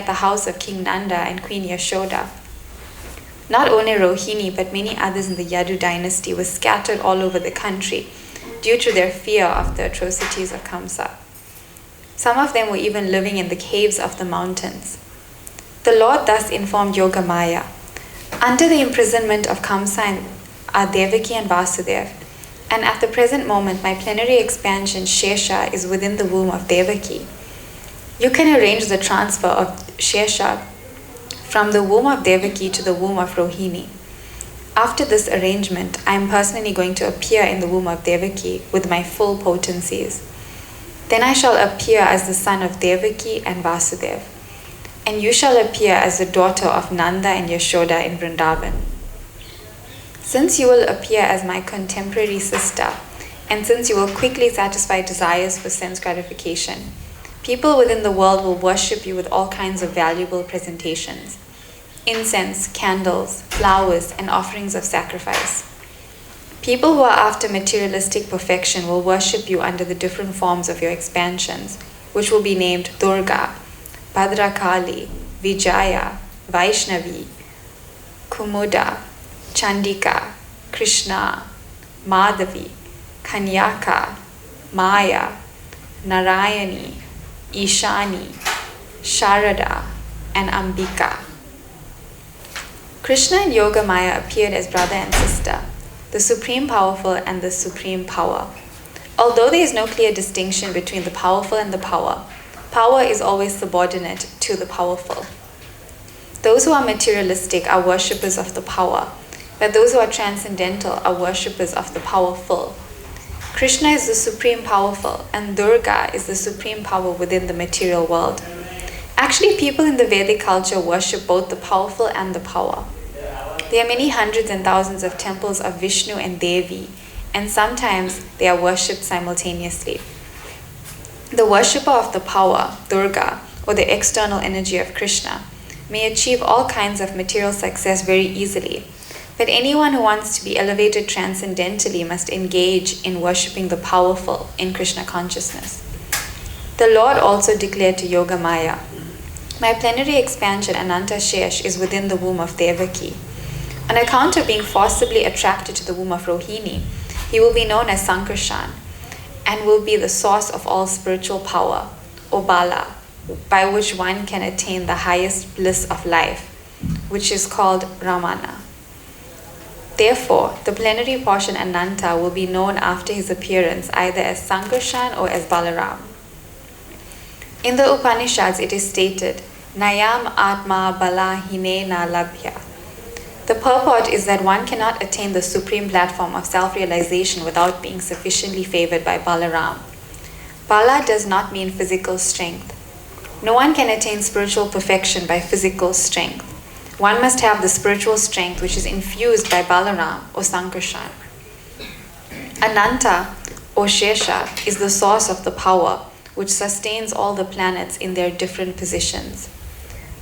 at the house of King Nanda and Queen Yashoda. Not only Rohini, but many others in the Yadu dynasty were scattered all over the country due to their fear of the atrocities of Kamsa. Some of them were even living in the caves of the mountains. The Lord thus informed Yogamaya, "Under the imprisonment of Kamsa are Devaki and Vasudev, and at the present moment my plenary expansion Shesha is within the womb of Devaki. You can arrange the transfer of Shesha from the womb of Devaki to the womb of Rohini. After this arrangement, I am personally going to appear in the womb of Devaki with my full potencies. Then I shall appear as the son of Devaki and Vasudev, and you shall appear as the daughter of Nanda and Yashoda in Vrindavan. Since you will appear as my contemporary sister, and since you will quickly satisfy desires for sense gratification, people within the world will worship you with all kinds of valuable presentations: incense, candles, flowers, and offerings of sacrifice. People who are after materialistic perfection will worship you under the different forms of your expansions, which will be named Durga, Bhadrakali, Vijaya, Vaishnavi, Kumuda, Chandika, Krishna, Madhavi, Kanyaka, Maya, Narayani, Ishani, Sharada, and Ambika." Krishna and Yogamaya appeared as brother and sister, the supreme powerful and the supreme power. Although there is no clear distinction between the powerful and the power, power is always subordinate to the powerful. Those who are materialistic are worshippers of the power, but those who are transcendental are worshippers of the powerful. Krishna is the supreme powerful, and Durga is the supreme power within the material world. Actually, people in the Vedic culture worship both the powerful and the power. There are many hundreds and thousands of temples of Vishnu and Devi, and sometimes they are worshipped simultaneously. The worshipper of the power, Durga, or the external energy of Krishna, may achieve all kinds of material success very easily, but anyone who wants to be elevated transcendentally must engage in worshipping the powerful in Krishna consciousness. The Lord also declared to Yogamaya, "My plenary expansion Ananta Shesh is within the womb of Devaki. On account of being forcibly attracted to the womb of Rohini, he will be known as Sankarshan and will be the source of all spiritual power, or Bala, by which one can attain the highest bliss of life, which is called Ramana. Therefore, the plenary portion Ananta will be known after his appearance either as Sankarshan or as Balaram." In the Upanishads, it is stated, "Nayam Atma Bala Hinena Labhya." The purport is that one cannot attain the supreme platform of self-realization without being sufficiently favored by Balaram. Bala does not mean physical strength. No one can attain spiritual perfection by physical strength. One must have the spiritual strength which is infused by Balaram or Sankarshan. Ananta or Shesha is the source of the power which sustains all the planets in their different positions.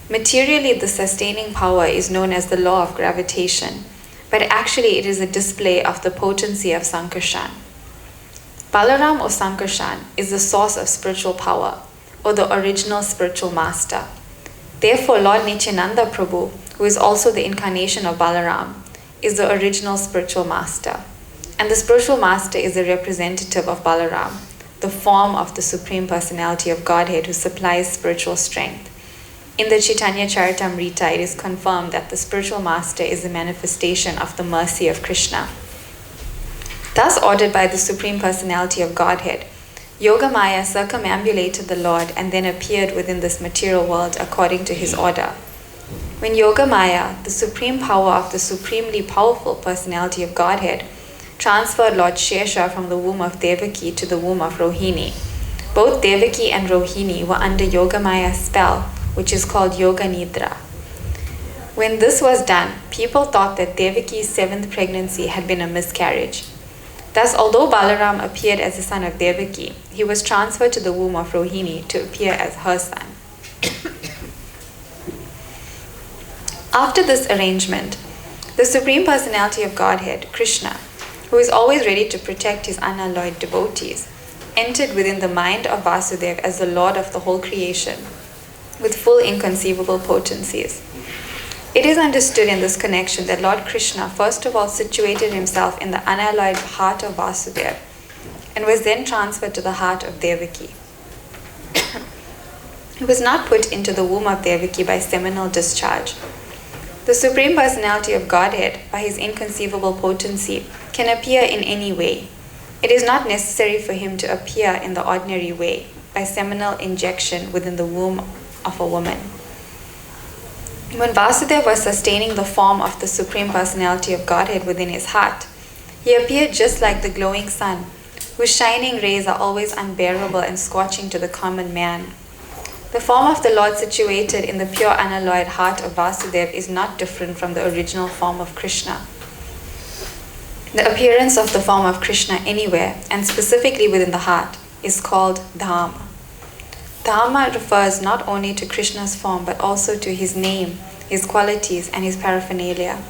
Materially, the sustaining power is known as the law of gravitation, but actually it is a display of the potency of Sankarshan. Balaram or Sankarshan is the source of spiritual power, or the original spiritual master. Therefore, Lord Nityananda Prabhu, who is also the incarnation of Balaram, is the original spiritual master. And the spiritual master is a representative of Balaram, the form of the Supreme Personality of Godhead who supplies spiritual strength. In the Chaitanya Charitamrita, it is confirmed that the spiritual master is a manifestation of the mercy of Krishna. Thus ordered by the Supreme Personality of Godhead, Yogamaya circumambulated the Lord and then appeared within this material world according to his order. When Yogamaya, the supreme power of the supremely powerful personality of Godhead, transferred Lord Shesha from the womb of Devaki to the womb of Rohini, both Devaki and Rohini were under Yogamaya's spell, which is called Yoga Nidra. When this was done, people thought that Devaki's 7th pregnancy had been a miscarriage. Thus, although Balaram appeared as the son of Devaki, he was transferred to the womb of Rohini to appear as her son. After this arrangement, the Supreme Personality of Godhead, Krishna, who is always ready to protect his unalloyed devotees, entered within the mind of Vasudev as the Lord of the whole creation. with full inconceivable potencies. It is understood in this connection that Lord Krishna first of all situated himself in the unalloyed heart of Vasudeva and was then transferred to the heart of Devaki. He was not put into the womb of Devaki by seminal discharge. The Supreme Personality of Godhead, by his inconceivable potency, can appear in any way. It is not necessary for him to appear in the ordinary way, by seminal injection within the womb of a woman. When Vasudeva was sustaining the form of the Supreme Personality of Godhead within his heart, he appeared just like the glowing sun, whose shining rays are always unbearable and scorching to the common man. The form of the Lord situated in the pure unalloyed heart of Vasudeva is not different from the original form of Krishna. The appearance of the form of Krishna anywhere, and specifically within the heart, is called Dharma. Dharma refers not only to Krishna's form but also to his name, his qualities, and his paraphernalia.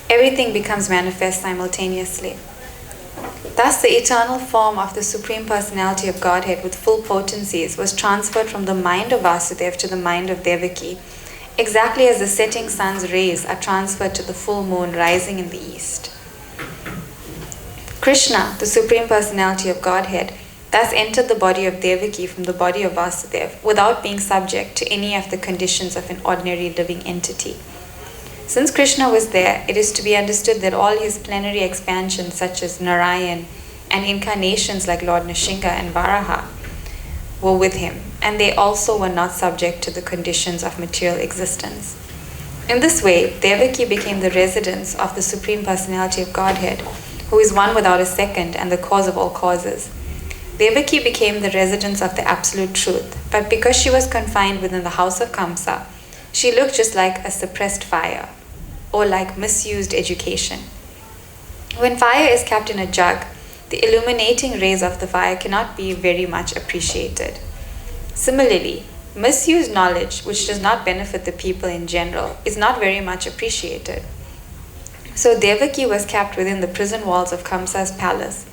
Everything becomes manifest simultaneously. Thus, the eternal form of the Supreme Personality of Godhead with full potencies was transferred from the mind of Vasudeva to the mind of Devaki, exactly as the setting sun's rays are transferred to the full moon rising in the east. Krishna, the Supreme Personality of Godhead, thus entered the body of Devaki from the body of Vasudeva without being subject to any of the conditions of an ordinary living entity. Since Krishna was there, it is to be understood that all his plenary expansions such as Narayan and incarnations like Lord Nrsimha and Varaha were with him, and they also were not subject to the conditions of material existence. In this way, Devaki became the residence of the Supreme Personality of Godhead, who is one without a second and the cause of all causes. Devaki became the residence of the Absolute Truth, but because she was confined within the house of Kamsa, she looked just like a suppressed fire, or like misused education. When fire is kept in a jug, the illuminating rays of the fire cannot be very much appreciated. Similarly, misused knowledge, which does not benefit the people in general, is not very much appreciated. So Devaki was kept within the prison walls of Kamsa's palace,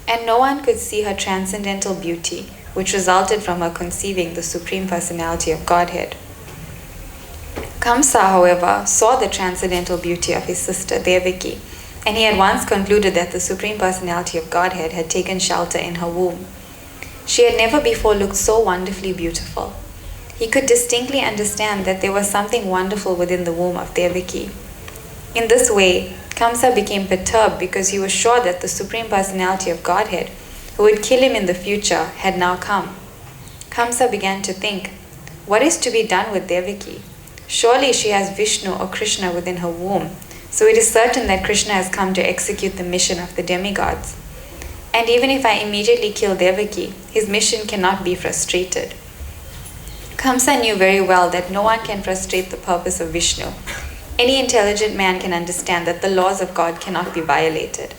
and no one could see her transcendental beauty, which resulted from her conceiving the Supreme Personality of Godhead. Kamsa, however, saw the transcendental beauty of his sister Devaki, and he at once concluded that the Supreme Personality of Godhead had taken shelter in her womb. She had never before looked so wonderfully beautiful. He could distinctly understand that there was something wonderful within the womb of Devaki. In this way, Kamsa became perturbed because he was sure that the Supreme Personality of Godhead, who would kill him in the future, had now come. Kamsa began to think, what is to be done with Devaki? Surely she has Vishnu or Krishna within her womb, so it is certain that Krishna has come to execute the mission of the demigods. And even if I immediately kill Devaki, his mission cannot be frustrated. Kamsa knew very well that no one can frustrate the purpose of Vishnu. Any intelligent man can understand that the laws of God cannot be violated.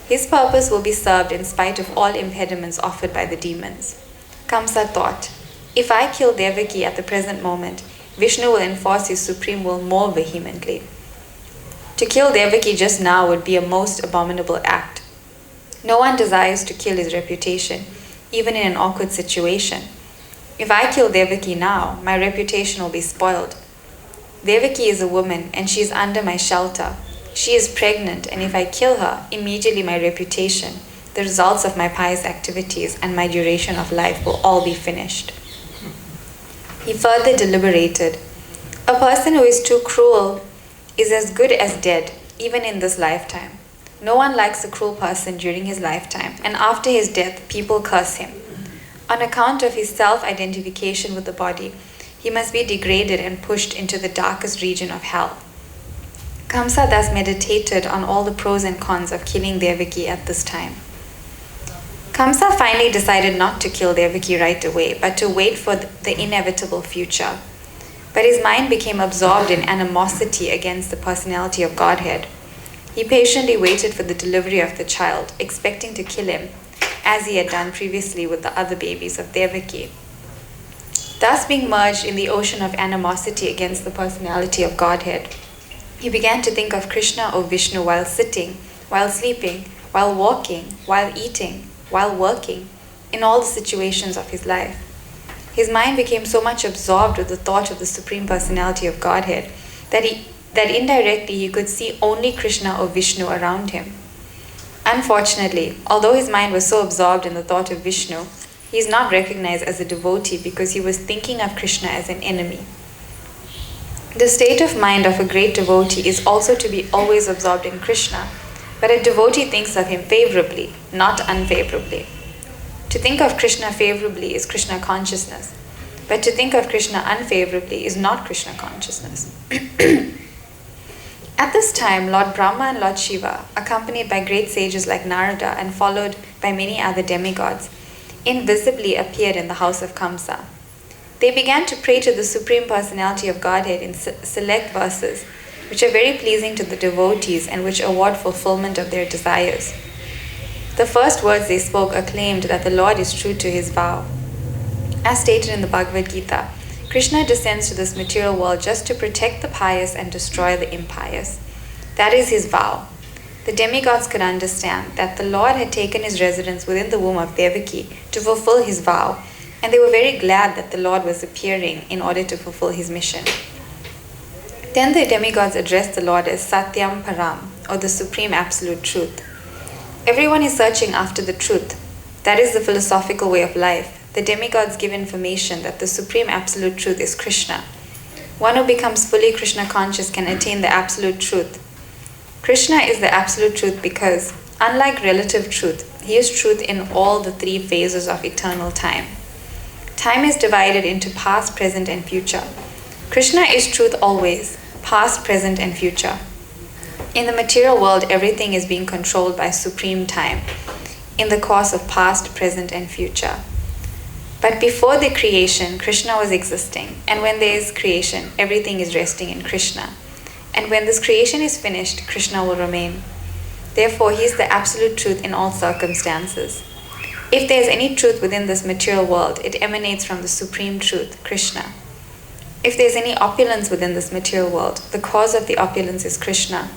His purpose will be served in spite of all impediments offered by the demons. Kamsa thought, if I kill Devaki at the present moment, Vishnu will enforce his supreme will more vehemently. To kill Devaki just now would be a most abominable act. No one desires to kill his reputation, even in an awkward situation. If I kill Devaki now, my reputation will be spoiled. Devaki is a woman and she is under my shelter. She is pregnant, and if I kill her, immediately my reputation, the results of my pious activities, and my duration of life will all be finished. He further deliberated. A person who is too cruel is as good as dead, even in this lifetime. No one likes a cruel person during his lifetime, and after his death, people curse him. On account of his self-identification with the body, he must be degraded and pushed into the darkest region of hell. Kamsa thus meditated on all the pros and cons of killing Devaki at this time. Kamsa finally decided not to kill Devaki right away, but to wait for the inevitable future. But his mind became absorbed in animosity against the personality of Godhead. He patiently waited for the delivery of the child, expecting to kill him, as he had done previously with the other babies of Devaki. Thus being merged in the ocean of animosity against the personality of Godhead, he began to think of Krishna or Vishnu while sitting, while sleeping, while walking, while eating, while working, in all the situations of his life. His mind became so much absorbed with the thought of the Supreme Personality of Godhead that indirectly he could see only Krishna or Vishnu around him. Unfortunately, although his mind was so absorbed in the thought of Vishnu, he is not recognized as a devotee because he was thinking of Krishna as an enemy. The state of mind of a great devotee is also to be always absorbed in Krishna, but a devotee thinks of him favorably, not unfavorably. To think of Krishna favorably is Krishna consciousness, but to think of Krishna unfavorably is not Krishna consciousness. At this time, Lord Brahma and Lord Shiva, accompanied by great sages like Narada and followed by many other demigods, invisibly appeared in the house of Kamsa. They began to pray to the Supreme Personality of Godhead in select verses, which are very pleasing to the devotees and which award fulfillment of their desires. The first words they spoke acclaimed that the Lord is true to his vow. As stated in the Bhagavad-Gita, Krishna descends to this material world just to protect the pious and destroy the impious. That is his vow. The demigods could understand that the Lord had taken his residence within the womb of Devaki to fulfill his vow, and they were very glad that the Lord was appearing in order to fulfill his mission. Then the demigods addressed the Lord as Satyam Param, or the Supreme Absolute Truth. Everyone is searching after the truth. That is the philosophical way of life. The demigods give information that the Supreme Absolute Truth is Krishna. One who becomes fully Krishna conscious can attain the Absolute Truth. Krishna is the Absolute Truth because, unlike relative truth, he is truth in all the three phases of eternal time. Time is divided into past, present, and future. Krishna is truth always, past, present, and future. In the material world, everything is being controlled by supreme time, in the course of past, present, and future. But before the creation, Krishna was existing, and when there is creation, everything is resting in Krishna. And when this creation is finished, Krishna will remain. Therefore, he is the absolute truth in all circumstances. If there is any truth within this material world, it emanates from the supreme truth, Krishna. If there is any opulence within this material world, the cause of the opulence is Krishna.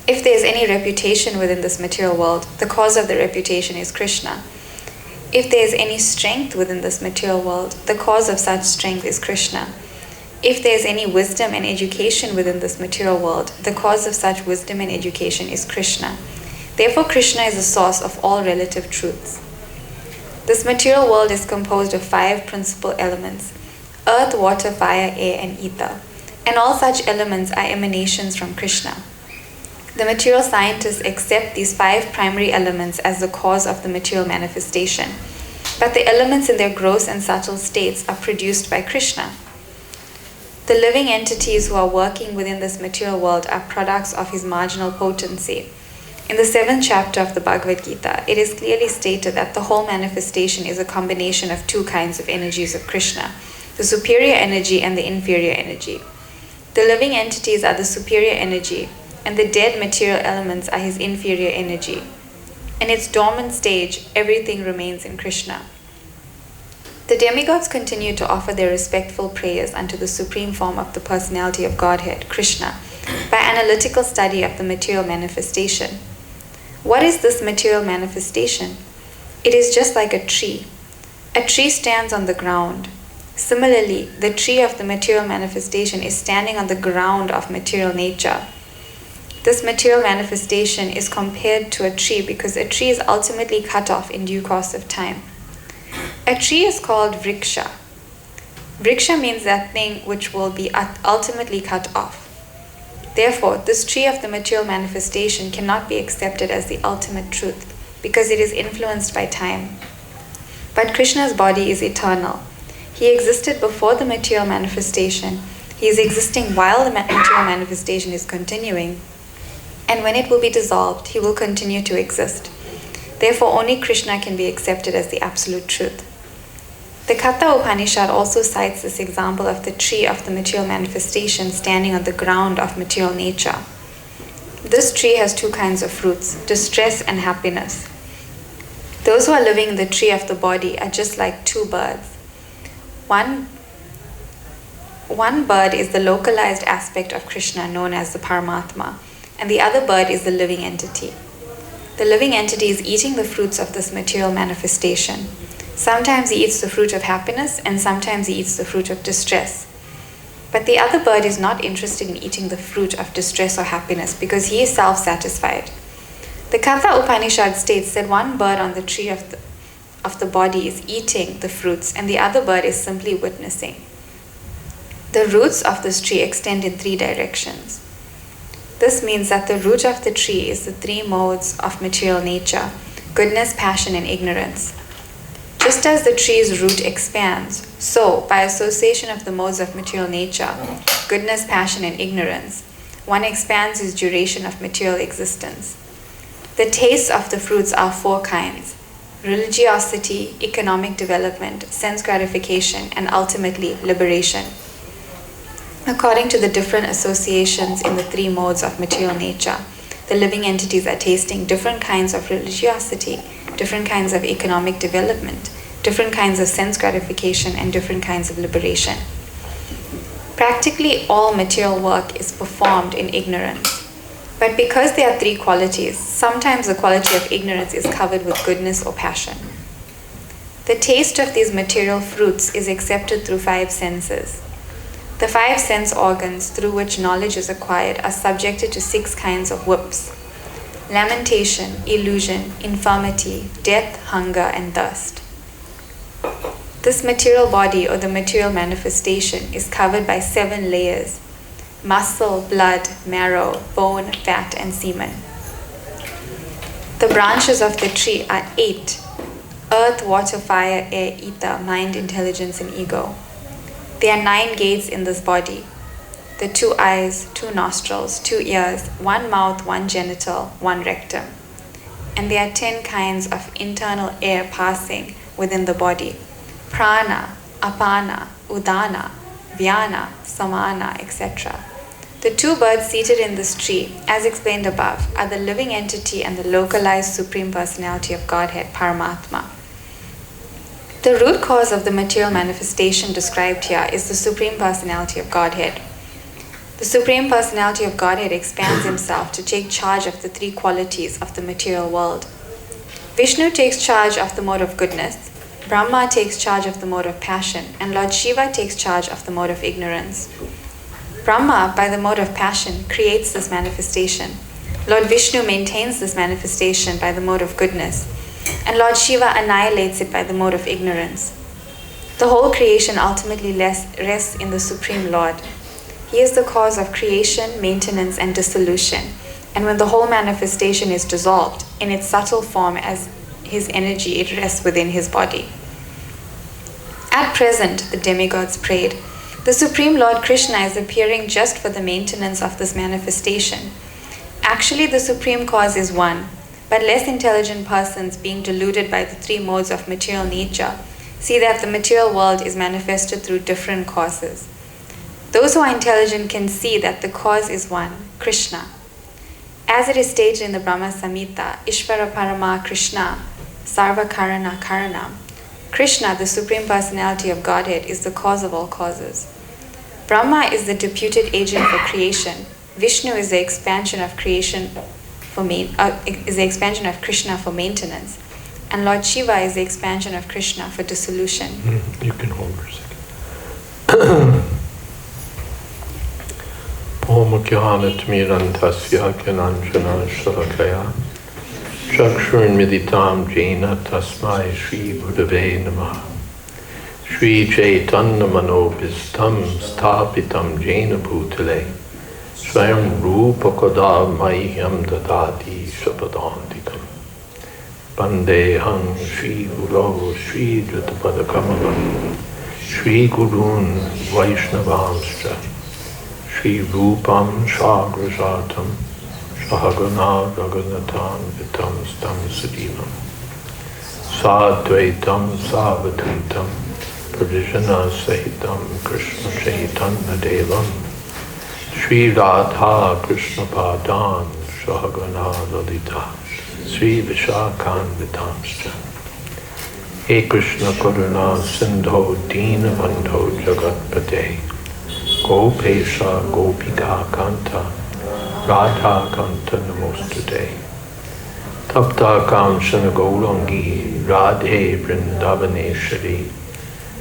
If there is any reputation within this material world, the cause of the reputation is Krishna. If there is any strength within this material world, the cause of such strength is Krishna. If there is any wisdom and education within this material world, the cause of such wisdom and education is Krishna. Therefore, Krishna is the source of all relative truths. This material world is composed of 5 principal elements: earth, water, fire, air, and ether. And all such elements are emanations from Krishna. The material scientists accept these 5 primary elements as the cause of the material manifestation, but the elements in their gross and subtle states are produced by Krishna. The living entities who are working within this material world are products of his marginal potency. In the 7th chapter of the Bhagavad-Gita, it is clearly stated that the whole manifestation is a combination of 2 kinds of energies of Krishna, the superior energy and the inferior energy. The living entities are the superior energy, and the dead material elements are his inferior energy. In its dormant stage, everything remains in Krishna. The demigods continue to offer their respectful prayers unto the supreme form of the personality of Godhead, Krishna, by analytical study of the material manifestation. What is this material manifestation? It is just like a tree. A tree stands on the ground. Similarly, the tree of the material manifestation is standing on the ground of material nature. This material manifestation is compared to a tree because a tree is ultimately cut off in due course of time. A tree is called vriksha. Vriksha means that thing which will be ultimately cut off. Therefore, this tree of the material manifestation cannot be accepted as the ultimate truth because it is influenced by time. But Krishna's body is eternal. He existed before the material manifestation. He is existing while the material manifestation is continuing. And when it will be dissolved, he will continue to exist. Therefore, only Krishna can be accepted as the absolute truth. The Katha Upanishad also cites this example of the tree of the material manifestation standing on the ground of material nature. This tree has 2 kinds of fruits, distress and happiness. Those who are living in the tree of the body are just like 2 birds. One bird is the localized aspect of Krishna known as the Paramatma, and the other bird is the living entity. The living entity is eating the fruits of this material manifestation. Sometimes he eats the fruit of happiness, and sometimes he eats the fruit of distress. But the other bird is not interested in eating the fruit of distress or happiness because he is self-satisfied. The Katha Upanishad states that one bird on the tree of the body is eating the fruits, and the other bird is simply witnessing. The roots of this tree extend in 3 directions. This means that the root of the tree is the 3 modes of material nature: goodness, passion, and ignorance. Just as the tree's root expands, so, by association of the modes of material nature, goodness, passion, and ignorance, one expands his duration of material existence. The tastes of the fruits are 4 kinds: religiosity, economic development, sense gratification, and ultimately liberation. According to the different associations in the 3 modes of material nature, the living entities are tasting different kinds of religiosity, different kinds of economic development, different kinds of sense gratification, and different kinds of liberation. Practically all material work is performed in ignorance. But because there are 3 qualities, sometimes the quality of ignorance is covered with goodness or passion. The taste of these material fruits is accepted through 5 senses. The 5 sense organs through which knowledge is acquired are subjected to 6 kinds of whips: lamentation, illusion, infirmity, death, hunger, and thirst. This material body, or the material manifestation, is covered by 7 layers: muscle, blood, marrow, bone, fat, and semen. The branches of the tree are 8: earth, water, fire, air, ether, mind, intelligence, and ego. There are 9 gates in this body: the 2 eyes, 2 nostrils, 2 ears, 1 mouth, 1 genital, 1 rectum. And there are 10 kinds of internal air passing within the body: prana, apana, udana, vyana, samana, etc. The 2 birds seated in this tree, as explained above, are the living entity and the localized Supreme Personality of Godhead, Paramatma. The root cause of the material manifestation described here is the Supreme Personality of Godhead. The Supreme Personality of Godhead expands himself to take charge of the 3 qualities of the material world. Vishnu takes charge of the mode of goodness, Brahma takes charge of the mode of passion, and Lord Shiva takes charge of the mode of ignorance. Brahma, by the mode of passion, creates this manifestation. Lord Vishnu maintains this manifestation by the mode of goodness, and Lord Shiva annihilates it by the mode of ignorance. The whole creation ultimately rests in the Supreme Lord. He is the cause of creation, maintenance, and dissolution, and when the whole manifestation is dissolved, in its subtle form as his energy, it rests within his body. At present, the demigods prayed, the Supreme Lord Krishna is appearing just for the maintenance of this manifestation. Actually, the Supreme Cause is one, but less intelligent persons, being deluded by the 3 modes of material nature, see that the material world is manifested through different causes. Those who are intelligent can see that the cause is one, Krishna. As it is stated in the Brahma Samhita, Ishvara Parama Krishna, Sarva Karana Karanam. Krishna, the Supreme Personality of Godhead, is the cause of all causes. Brahma is the deputed agent for creation. Vishnu is the expansion of creation is the expansion of Krishna for maintenance, and Lord Shiva is the expansion of Krishna for dissolution. You can hold for a second. Om Jnanat Mirantasya Gyananjana Shalakaya Chakshurmilitam Jena Tasmai Shri Gurave Namaha Shri Chaitanya Manobhistam Sthapitam Jena Bhutale Swayam Rupa Kada Mahyam Dadati Shapadantikam Bandeham Shri Guru Shri Jatapadakamalam Shri Gurun Vaishnavamscha Shri Rupam Shagrajatam Shahagana Raghunatam Vitam Stam Sadivam Sadvaitam Savadvitam Pradijana Sahitam Krishna Chaitanya Devam Shri Radha Krishna Padan Shahagana Lalita Sri Vishakhan Vitamscha He Krishna Karuna Sindho Dina Bandho Jagatpate Gopesha Gopika Kanta Radha Kanta Namostute Tapta Kamshana Gaurangi Radhe Vrindavaneshwari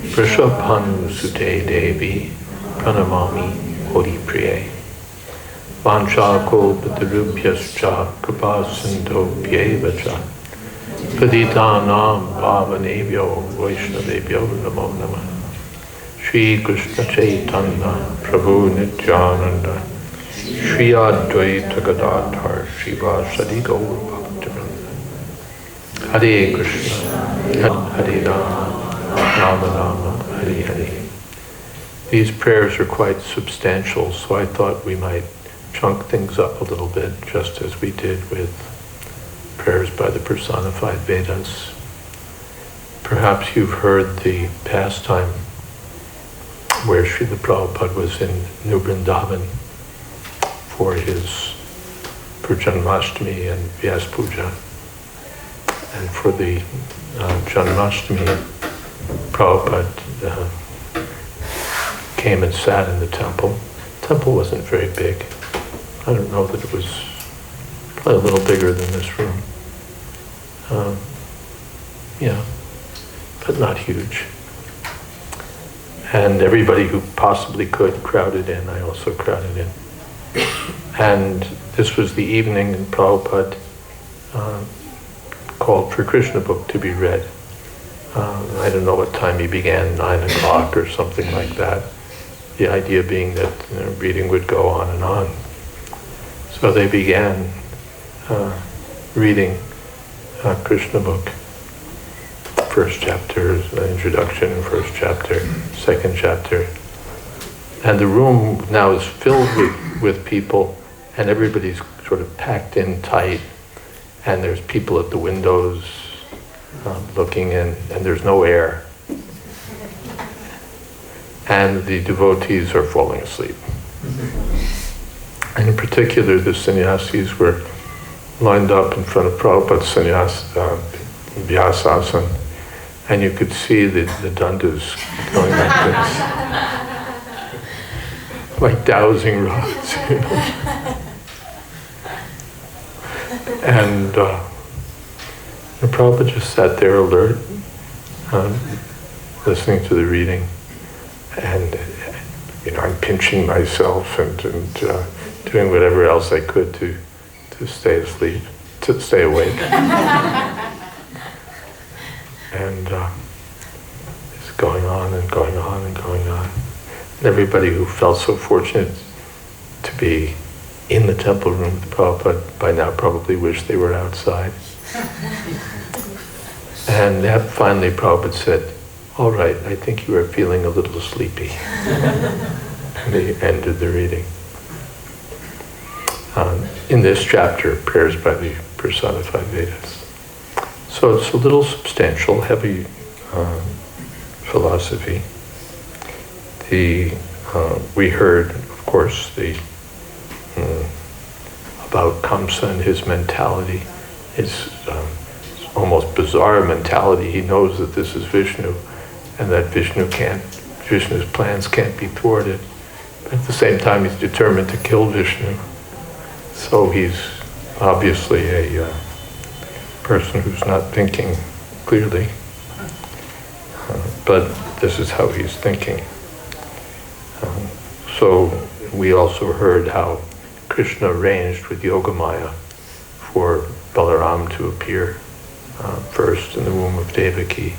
Vrishabhanu Sute Devi Pranamami Hori Priye Vanchakolpatarubhyascha Kripasindhobhyevacha Paditanam Bhavanebhyo Vaishnavebhyo Namo Namah Shri Krishna Chaitanya Prabhu Nityananda Shri Advaita Gadadhar Shivasadi Gaur Bhaktivinoda Hare Krishna Hare Rama Rama Rama Hare Hare. These prayers are quite substantial, so I thought we might chunk things up a little bit, just as we did with prayers by the personified Vedas. Perhaps you've heard the pastime where Srila Prabhupada was in New Vrindavan for Janmashtami and Vyas Puja. And for the Janmashtami, Prabhupada came and sat in the temple. The temple wasn't very big. I don't know that it was probably a little bigger than this room. Yeah, but not huge. And everybody who possibly could crowded in. I also crowded in. And this was the evening, and Prabhupada called for Krishna book to be read. I don't know what time he began, 9 o'clock or something like that. The idea being that reading would go on and on. So they began reading Krishna book. First chapter, introduction, first chapter, second chapter. And the room now is filled with people, and everybody's sort of packed in tight, and there's people at the windows looking in, and there's no air. And the devotees are falling asleep. And in particular, the sannyasis were lined up in front of Prabhupada's Vyasasana, and you could see the dandas going like this. Like dowsing rods, you know. And Prabhupada just sat there alert, listening to the reading. And, I'm pinching myself and doing whatever else I could to stay asleep, to stay awake. And it's going on and going on and going on. And everybody who felt so fortunate to be in the temple room with Prabhupada by now probably wished they were outside. And that finally Prabhupada said, "All right, I think you are feeling a little sleepy." And he ended the reading. In this chapter, prayers by the personified Vedas. So it's a little substantial, heavy philosophy. We heard, of course, about Kamsa and his mentality. His almost bizarre mentality. He knows that this is Vishnu, and that Vishnu's plans can't be thwarted. But at the same time, he's determined to kill Vishnu. So he's obviously a person who's not thinking clearly. But this is how he's thinking. So we also heard how Krishna arranged with Yogamaya for Balaram to appear first in the womb of Devaki,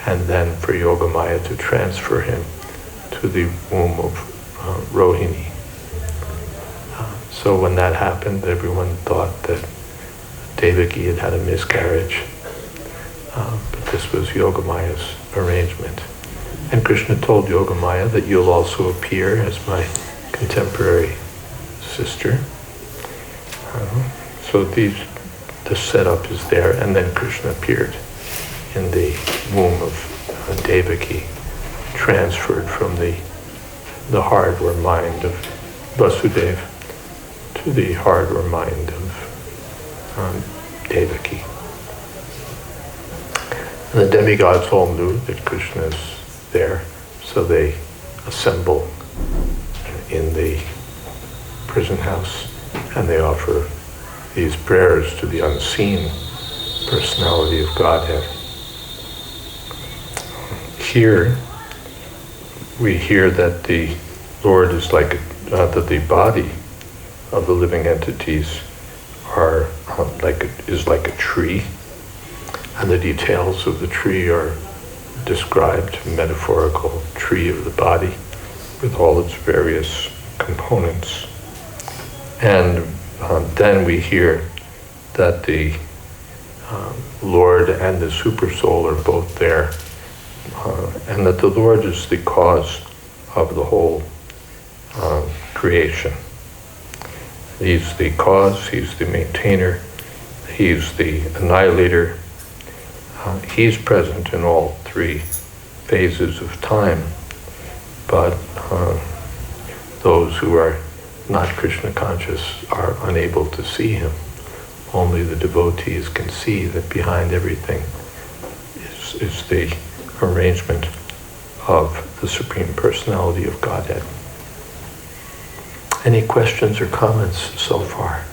and then for Yogamaya to transfer him to the womb of Rohini. So when that happened, everyone thought that Devaki had had a miscarriage, but this was Yogamaya's arrangement. And Krishna told Yogamaya that you'll also appear as my contemporary sister. So the setup is there, and then Krishna appeared in the womb of Devaki, transferred from the heart or mind of Vasudeva to the heart or mind of Devaki. And the demigods all knew that Krishna is there, so they assemble in the prison house and they offer these prayers to the unseen personality of Godhead. Here, we hear that the Lord is like that the body of the living entities are is like a tree, and the details of the tree are described, metaphorical tree of the body with all its various components. And then we hear that the Lord and the Supersoul are both there, and that the Lord is the cause of the whole creation. He's the cause, he's the maintainer, he's the annihilator. He's present in all three phases of time, but those who are not Krishna conscious are unable to see him. Only the devotees can see that behind everything is the arrangement of the Supreme Personality of Godhead. Any questions or comments so far?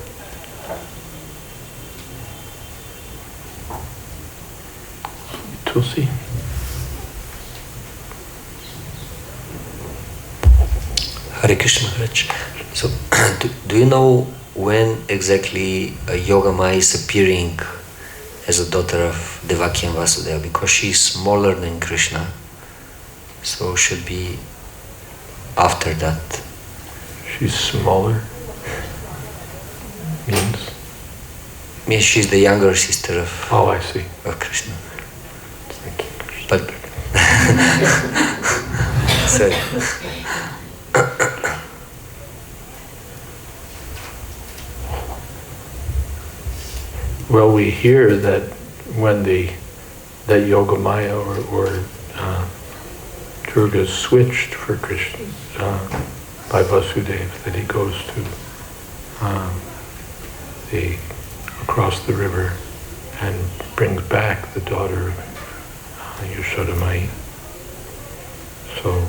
Tulsi? Hare Krishna Maharaj. So, do you know when exactly Yogamaya is appearing as a daughter of Devaki and Vasudeva? Because she is smaller than Krishna, so should be after that. She's smaller? Means? Means she's the younger sister of. Oh, I see. Of Krishna. But sorry. Well, we hear that when that Yogamaya or Durga switched for Krishna by Vasudeva, that he goes to across the river and brings back the daughter of Yashodamai. So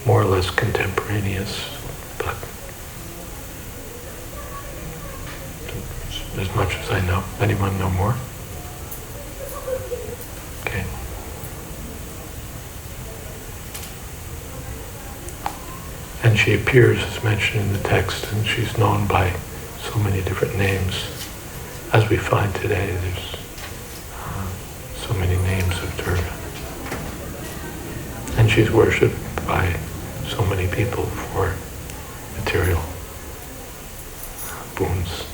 more or less contemporaneous, but as much as I know. Anyone know more? Okay. And she appears, as mentioned in the text, and she's known by so many different names. As we find today, there's so many names of Durga. And she's worshipped by so many people for material boons.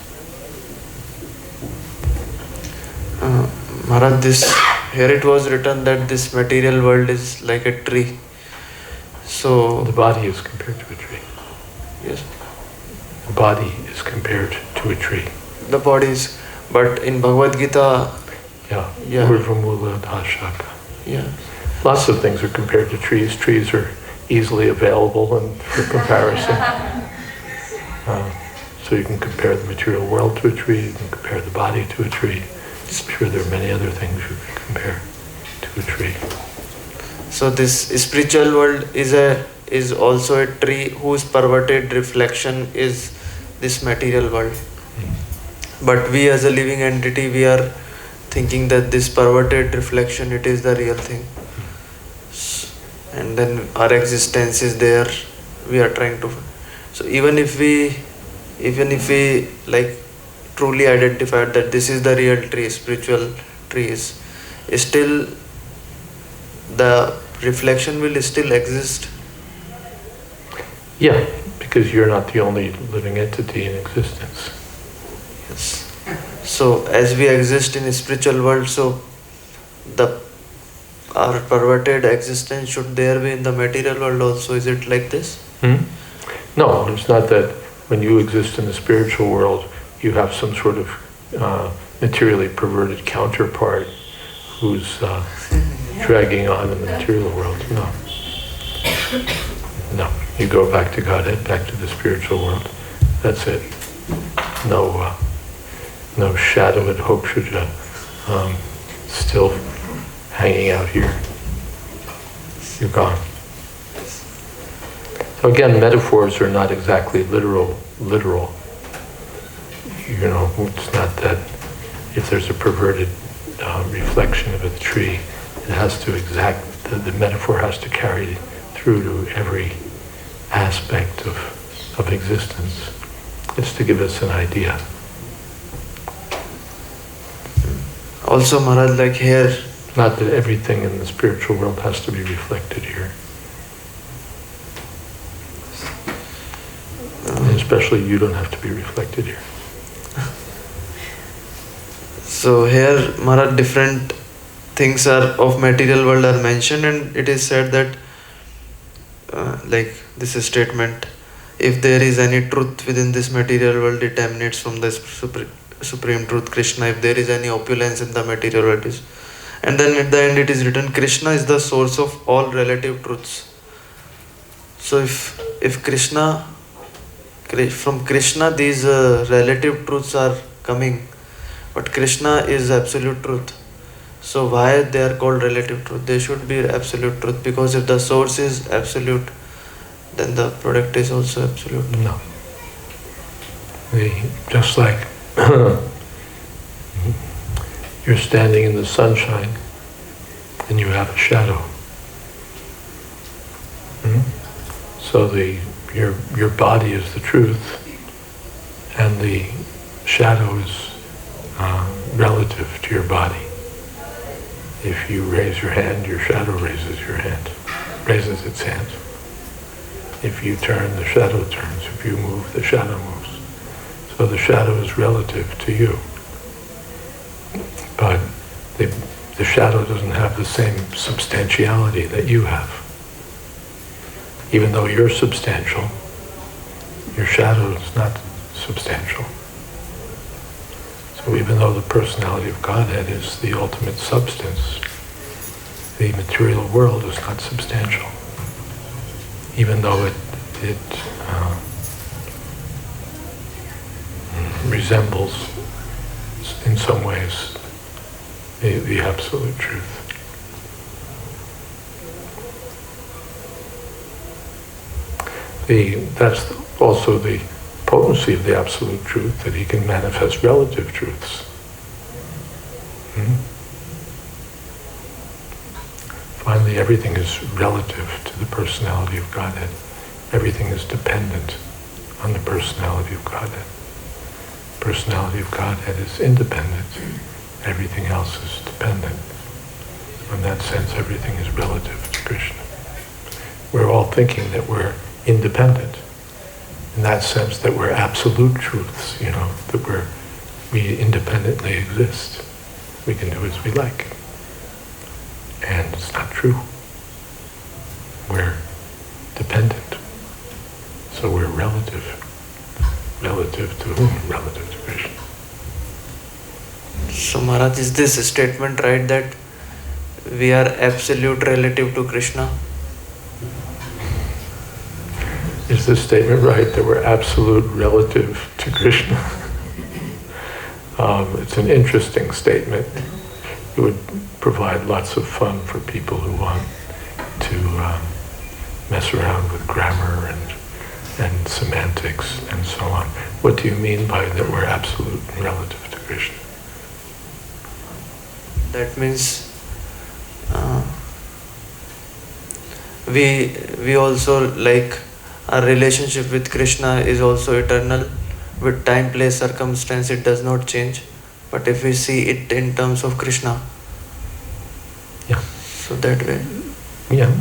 Maharaj, here it was written that this material world is like a tree. So the body is compared to a tree. Yes. The body is compared to a tree. The body is, but in Bhagavad-Gita, yeah. Urvamula Dashaka. Yeah. Lots of things are compared to trees. Trees are easily available and for comparison. So you can compare the material world to a tree, you can compare the body to a tree. I'm sure there are many other things you can compare to a tree. So this spiritual world is also a tree whose perverted reflection is this material world. But we as a living entity, we are thinking that this perverted reflection, it is the real thing. And then our existence is there, we are trying to. So even if we like truly identified that this is the real tree, spiritual trees, still the reflection will still exist. Yeah, because you're not the only living entity in existence. Yes. So as we exist in a spiritual world, so our perverted existence should there be in the material world also. Is it like this? No, it's not that when you exist in the spiritual world, you have some sort of materially perverted counterpart who's dragging on in the material world. No, you go back to Godhead, back to the spiritual world. That's it. No shadow and hokshuja still hanging out here. You're gone. So again, metaphors are not exactly literal. it's not that if there's a perverted reflection of a tree, it has to the metaphor has to carry through to every aspect of existence. It's to give us an idea. Also, Maharaj, like here, not that everything in the spiritual world has to be reflected here. And especially you don't have to be reflected here. So here, Maharaj, different things of material world are mentioned, and it is said that like this statement, if there is any truth within this material world, it emanates from the supreme truth, Krishna. If there is any opulence in the material world, and then at the end it is written, Krishna is the source of all relative truths. So if Krishna, from Krishna these relative truths are coming, but Krishna is absolute truth. So why they are called relative truth? They should be absolute truth, because if the source is absolute, then the product is also absolute. No. Just like you're standing in the sunshine and you have a shadow. So your body is the truth, and the shadow is relative to your body. If you raise your hand, your shadow raises its hand. If you turn, the shadow turns. If you move, the shadow moves. So the shadow is relative to you. But the shadow doesn't have the same substantiality that you have. Even though you're substantial, your shadow is not substantial. So even though the personality of Godhead is the ultimate substance, the material world is not substantial. Even though it resembles in some ways the absolute truth. That's also the potency of the absolute truth, that he can manifest relative truths. Finally, everything is relative to the personality of Godhead. Everything is dependent on the personality of Godhead. Personality of Godhead is independent. Everything else is dependent. In that sense, everything is relative to Krishna. We're all thinking that we're independent. In that sense, that we're absolute truths, that we independently exist. We can do as we like. And it's not true. We're dependent. So we're relative. Relative to whom? Relative to Krishna. So Maharaj, is this statement right, that we are absolute relative to Krishna? Is this statement right, that we're absolute relative to Krishna? It's an interesting statement. It would provide lots of fun for people who want to mess around with grammar and semantics and so on. What do you mean by that we're absolute and relative to Krishna? That means we also, like, our relationship with Krishna is also eternal. With time, place, circumstance, it does not change. But if we see it in terms of Krishna, yeah. So that way. Yeah.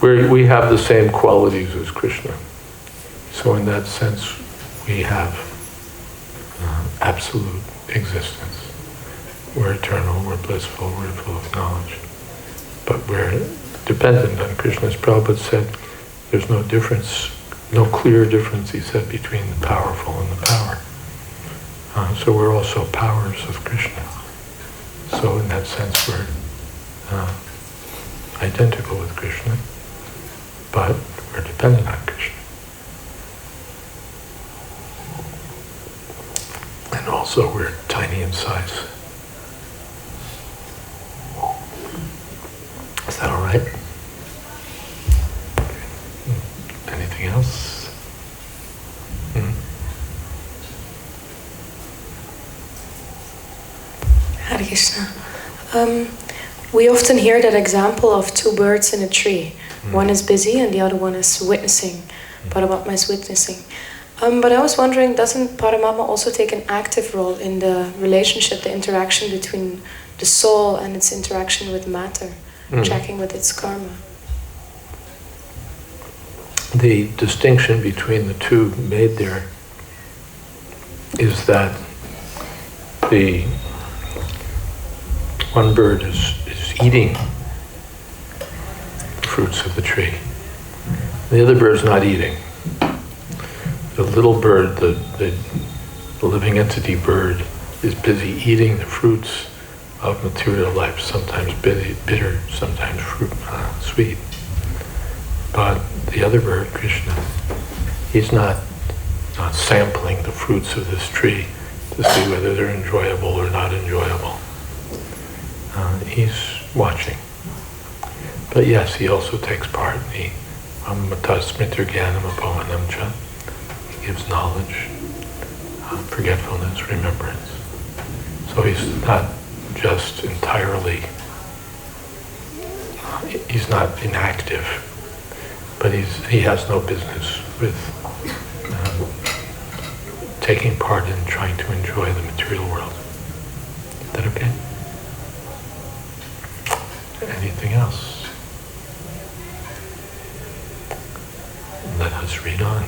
We have the same qualities as Krishna. So in that sense, we have absolute existence. We're eternal, we're blissful, we're full of knowledge. But we're dependent on Krishna. As Prabhupada said, there's no difference, no clear difference, he said, between the powerful and the power. So we're also powers of Krishna. So in that sense, we're identical with Krishna, but we're dependent on Krishna. And also we're tiny in size. Is that all right? Anything else? Hare Krishna. We often hear that example of two birds in a tree. One is busy and the other one is witnessing. Paramatma is witnessing. But I was wondering, doesn't Paramatma also take an active role in the relationship, the interaction between the soul and its interaction with matter, tracking with its karma? The distinction between the two made there is that the one bird is eating fruits of the tree. The other bird's not eating. The little bird, the living entity bird, is busy eating the fruits of material life, sometimes bitter, sometimes sweet. But the other bird, Krishna, he's not sampling the fruits of this tree to see whether they're enjoyable or not enjoyable. He's watching. But yes, he also takes part in the Amritasmitirgyanamapohanamcha. He gives knowledge, forgetfulness, remembrance. So he's not just entirely, he's not inactive, but he has no business with taking part in trying to enjoy the material world. Is that okay? Anything else? Let us read on.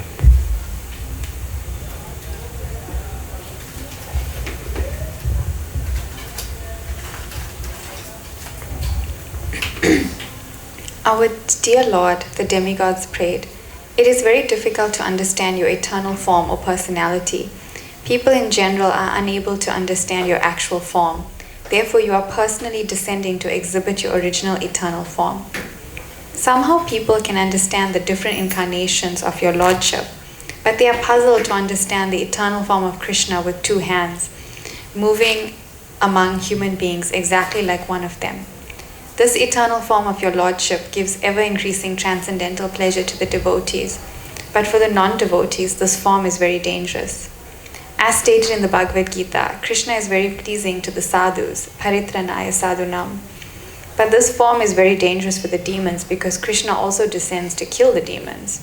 Our dear Lord, the demigods prayed, "It is very difficult to understand your eternal form or personality. People in general are unable to understand your actual form. Therefore, you are personally descending to exhibit your original eternal form. Somehow people can understand the different incarnations of your Lordship, but they are puzzled to understand the eternal form of Krishna with two hands, moving among human beings exactly like one of them. This eternal form of your Lordship gives ever-increasing transcendental pleasure to the devotees, but for the non-devotees, this form is very dangerous. As stated in the Bhagavad-Gita, Krishna is very pleasing to the sadhus, paritranaya sadhunam. But this form is very dangerous for the demons because Krishna also descends to kill the demons.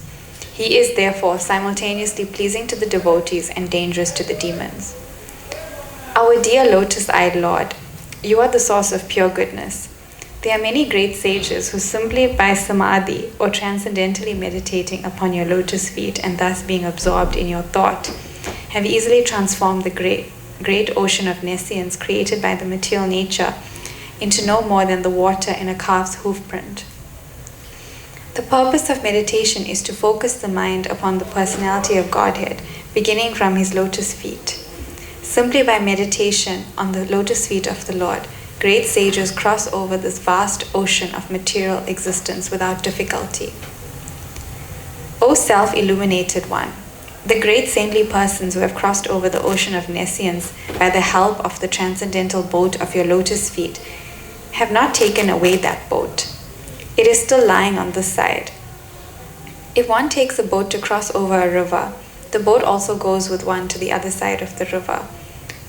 He is therefore simultaneously pleasing to the devotees and dangerous to the demons. Our dear lotus-eyed Lord, you are the source of pure goodness. There are many great sages who simply by samadhi or transcendentally meditating upon your lotus feet and thus being absorbed in your thought have easily transformed the great ocean of nescience created by the material nature into no more than the water in a calf's hoof print. The purpose of meditation is to focus the mind upon the personality of Godhead, beginning from his lotus feet. Simply by meditation on the lotus feet of the Lord, great sages cross over this vast ocean of material existence without difficulty. O self-illuminated one, the great saintly persons who have crossed over the ocean of nescience by the help of the transcendental boat of your lotus feet have not taken away that boat. It is still lying on this side. If one takes a boat to cross over a river, the boat also goes with one to the other side of the river.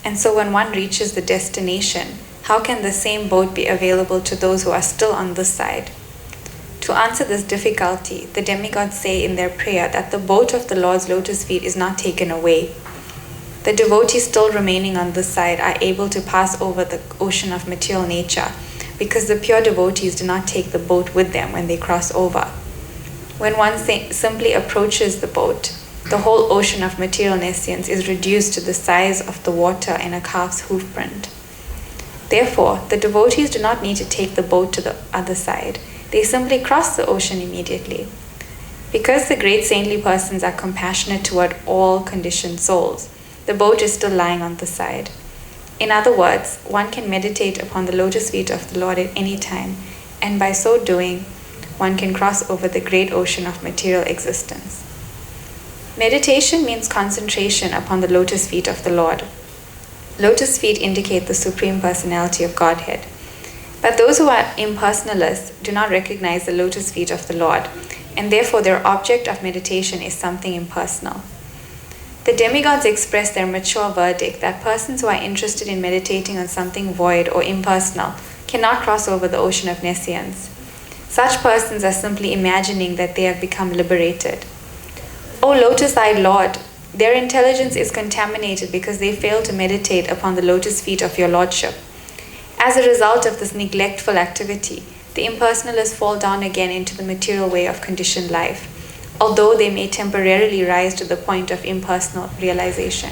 And so when one reaches the destination, how can the same boat be available to those who are still on this side? To answer this difficulty, the demigods say in their prayer that the boat of the Lord's lotus feet is not taken away. The devotees still remaining on this side are able to pass over the ocean of material nature because the pure devotees do not take the boat with them when they cross over. When one simply approaches the boat, the whole ocean of material nescience is reduced to the size of the water in a calf's hoof print. Therefore, the devotees do not need to take the boat to the other side. They simply cross the ocean immediately. Because the great saintly persons are compassionate toward all conditioned souls, the boat is still lying on the side. In other words, one can meditate upon the lotus feet of the Lord at any time, and by so doing, one can cross over the great ocean of material existence. Meditation means concentration upon the lotus feet of the Lord. Lotus feet indicate the Supreme Personality of Godhead. But those who are impersonalists do not recognize the lotus feet of the Lord, and therefore their object of meditation is something impersonal. The demigods express their mature verdict that persons who are interested in meditating on something void or impersonal cannot cross over the ocean of nescience. Such persons are simply imagining that they have become liberated. O lotus-eyed Lord, their intelligence is contaminated because they fail to meditate upon the lotus feet of your Lordship. As a result of this neglectful activity, the impersonalists fall down again into the material way of conditioned life, although they may temporarily rise to the point of impersonal realization.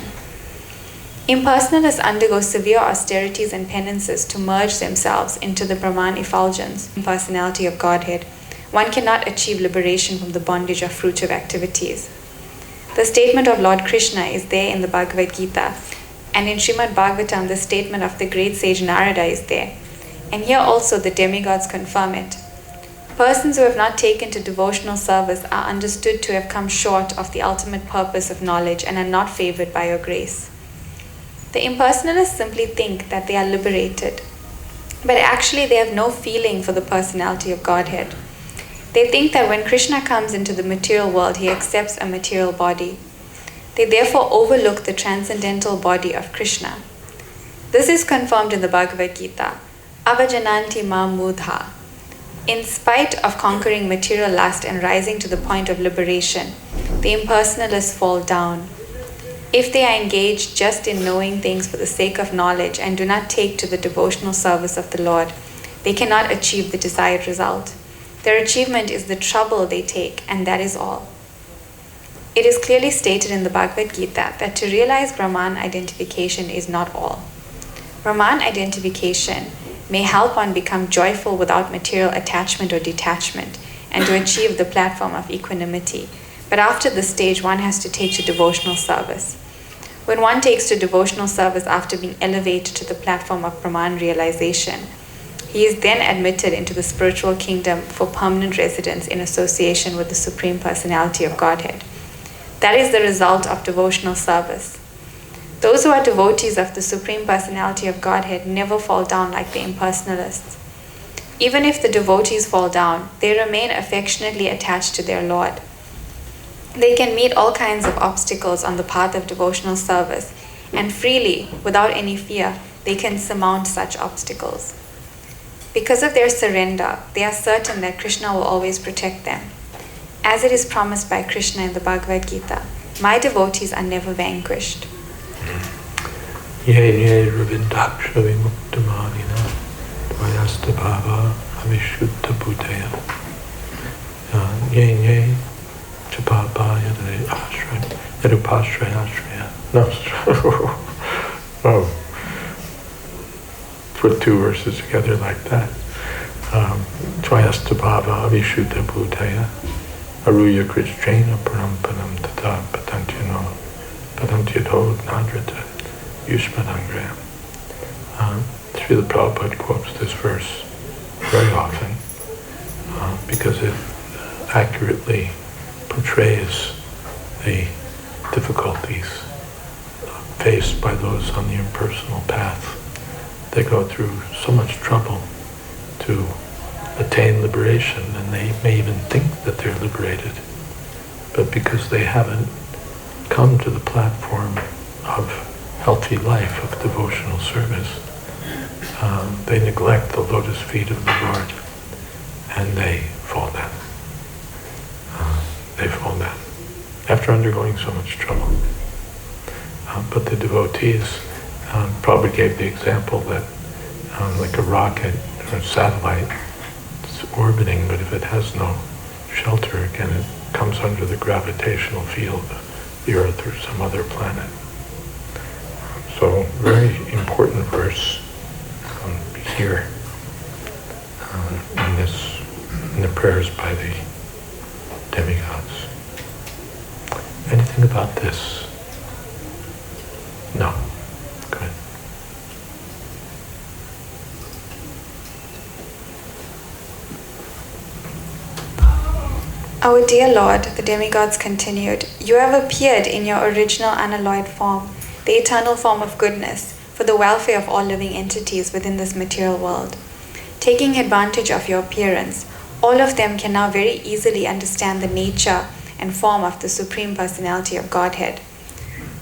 Impersonalists undergo severe austerities and penances to merge themselves into the Brahman effulgence, impersonality of Godhead. One cannot achieve liberation from the bondage of fruitive activities. The statement of Lord Krishna is there in the Bhagavad-Gita, and in Srimad Bhagavatam the statement of the great sage Narada is there. And here also the demigods confirm it. Persons who have not taken to devotional service are understood to have come short of the ultimate purpose of knowledge and are not favored by your grace. The impersonalists simply think that they are liberated, but actually they have no feeling for the personality of Godhead. They think that when Krishna comes into the material world, he accepts a material body. They therefore overlook the transcendental body of Krishna. This is confirmed in the Bhagavad-Gita. Avajananti ma mudha. In spite of conquering material lust and rising to the point of liberation, the impersonalists fall down. If they are engaged just in knowing things for the sake of knowledge and do not take to the devotional service of the Lord, they cannot achieve the desired result. Their achievement is the trouble they take, and that is all. It is clearly stated in the Bhagavad-Gita that to realize Brahman identification is not all. Brahman identification may help one become joyful without material attachment or detachment, and to achieve the platform of equanimity. But after this stage, one has to take to devotional service. When one takes to devotional service after being elevated to the platform of Brahman realization, he is then admitted into the spiritual kingdom for permanent residence in association with the Supreme Personality of Godhead. That is the result of devotional service. Those who are devotees of the Supreme Personality of Godhead never fall down like the impersonalists. Even if the devotees fall down, they remain affectionately attached to their Lord. They can meet all kinds of obstacles on the path of devotional service, and freely, without any fear, they can surmount such obstacles. Because of their surrender, they are certain that Krishna will always protect them. As it is promised by Krishna in the Bhagavad-Gita, my devotees are never vanquished. Ye ye ravindaksha vimuktamadina dvayasta bhava avishuddha bhutaya ye ye chapabhaya yadupashraya ashraya. No. Put two verses together like that. Dvayasta bhava avishuddha bhutaya aruya krishrena parampanam tata patantyano nadrata Yushmadangram. Srila Prabhupada quotes this verse very often because it accurately portrays the difficulties faced by those on the impersonal path. They go through so much trouble to attain liberation, and they may even think that they're liberated, but because they haven't come to the platform of healthy life of devotional service, they neglect the lotus feet of the Lord, and they fall down. They fall down after undergoing so much trouble. But the devotees probably gave the example that like a rocket or a satellite, it's orbiting, but if it has no shelter, again, it comes under the gravitational field of the Earth or some other planet. So, very important verse here in the prayers by the demigods. Anything about this? No. Good. Our dear Lord, the demigods continued, you have appeared in your original unalloyed form, the eternal form of goodness, for the welfare of all living entities within this material world. Taking advantage of your appearance, all of them can now very easily understand the nature and form of the Supreme Personality of Godhead.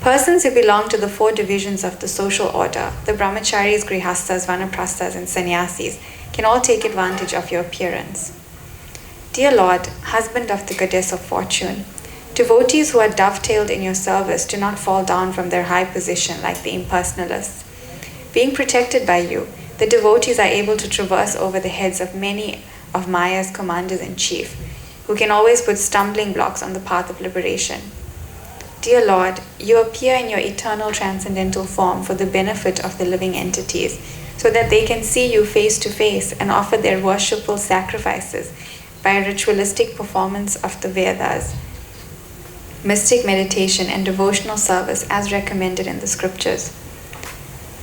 Persons who belong to the 4 divisions of the social order, the brahmacharis, grihastas, vanaprasthas, and sannyasis, can all take advantage of your appearance. Dear Lord, husband of the goddess of fortune, devotees who are dovetailed in your service do not fall down from their high position like the impersonalists. Being protected by you, the devotees are able to traverse over the heads of many of Maya's commanders-in-chief, who can always put stumbling blocks on the path of liberation. Dear Lord, you appear in your eternal transcendental form for the benefit of the living entities, so that they can see you face to face and offer their worshipful sacrifices by a ritualistic performance of the Vedas, mystic meditation, and devotional service as recommended in the scriptures.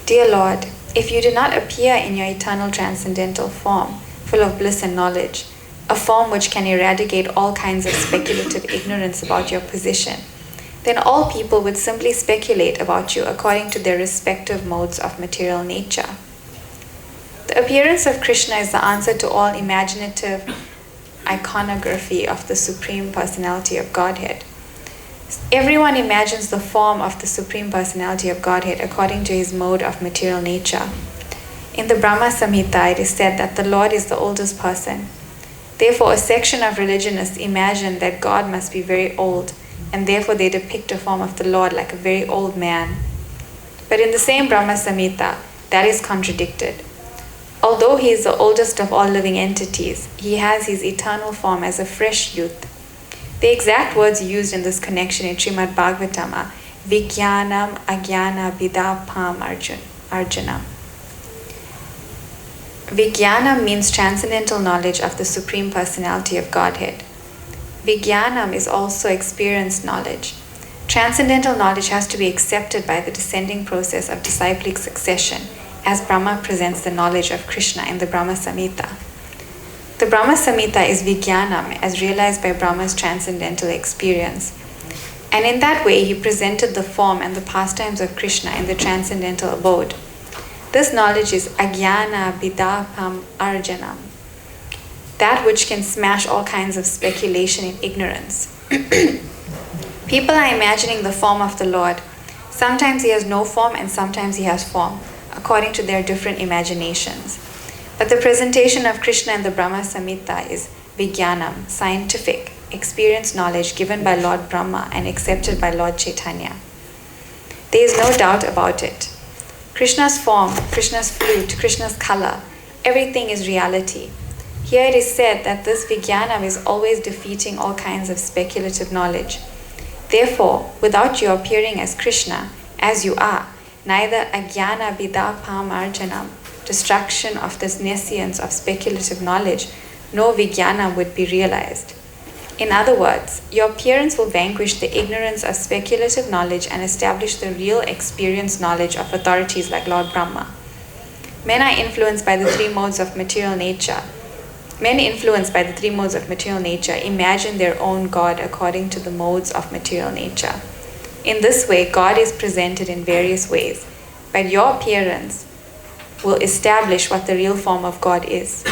Dear Lord, if you do not appear in your eternal transcendental form, full of bliss and knowledge, a form which can eradicate all kinds of speculative ignorance about your position, then all people would simply speculate about you according to their respective modes of material nature. The appearance of Krishna is the answer to all imaginative iconography of the Supreme Personality of Godhead. Everyone imagines the form of the Supreme Personality of Godhead according to his mode of material nature. In the Brahma Samhita, it is said that the Lord is the oldest person. Therefore, a section of religionists imagine that God must be very old, and therefore they depict a form of the Lord like a very old man. But in the same Brahma Samhita, that is contradicted. Although he is the oldest of all living entities, he has his eternal form as a fresh youth. The exact words used in this connection in Srimad Bhagavatam are Vijnanam Ajnana Vidapam Arjuna. Vijnanam means transcendental knowledge of the Supreme Personality of Godhead. Vijnanam is also experienced knowledge. Transcendental knowledge has to be accepted by the descending process of disciplic succession, as Brahma presents the knowledge of Krishna in the Brahma Samhita. The Brahma Samhita is Vijnanam as realized by Brahma's transcendental experience. And in that way, he presented the form and the pastimes of Krishna in the transcendental abode. This knowledge is Ajnana Vidapam Arjanam, that which can smash all kinds of speculation and ignorance. People are imagining the form of the Lord. Sometimes he has no form and sometimes he has form, according to their different imaginations. But the presentation of Krishna in the Brahma Samhita is Vijnanam, scientific, experienced knowledge given by Lord Brahma and accepted by Lord Chaitanya. There is no doubt about it. Krishna's form, Krishna's flute, Krishna's color, everything is reality. Here it is said that this Vijnanam is always defeating all kinds of speculative knowledge. Therefore, without you appearing as Krishna, as you are, neither Ajnana Vidapam Arjanam, destruction of this nescience of speculative knowledge, no Vijnana would be realized. In other words, your appearance will vanquish the ignorance of speculative knowledge and establish the real experienced knowledge of authorities like Lord Brahma. Men are influenced by the 3 modes of material nature. Men influenced by the 3 modes of material nature imagine their own God according to the modes of material nature. In this way, God is presented in various ways, but your appearance will establish what the real form of God is.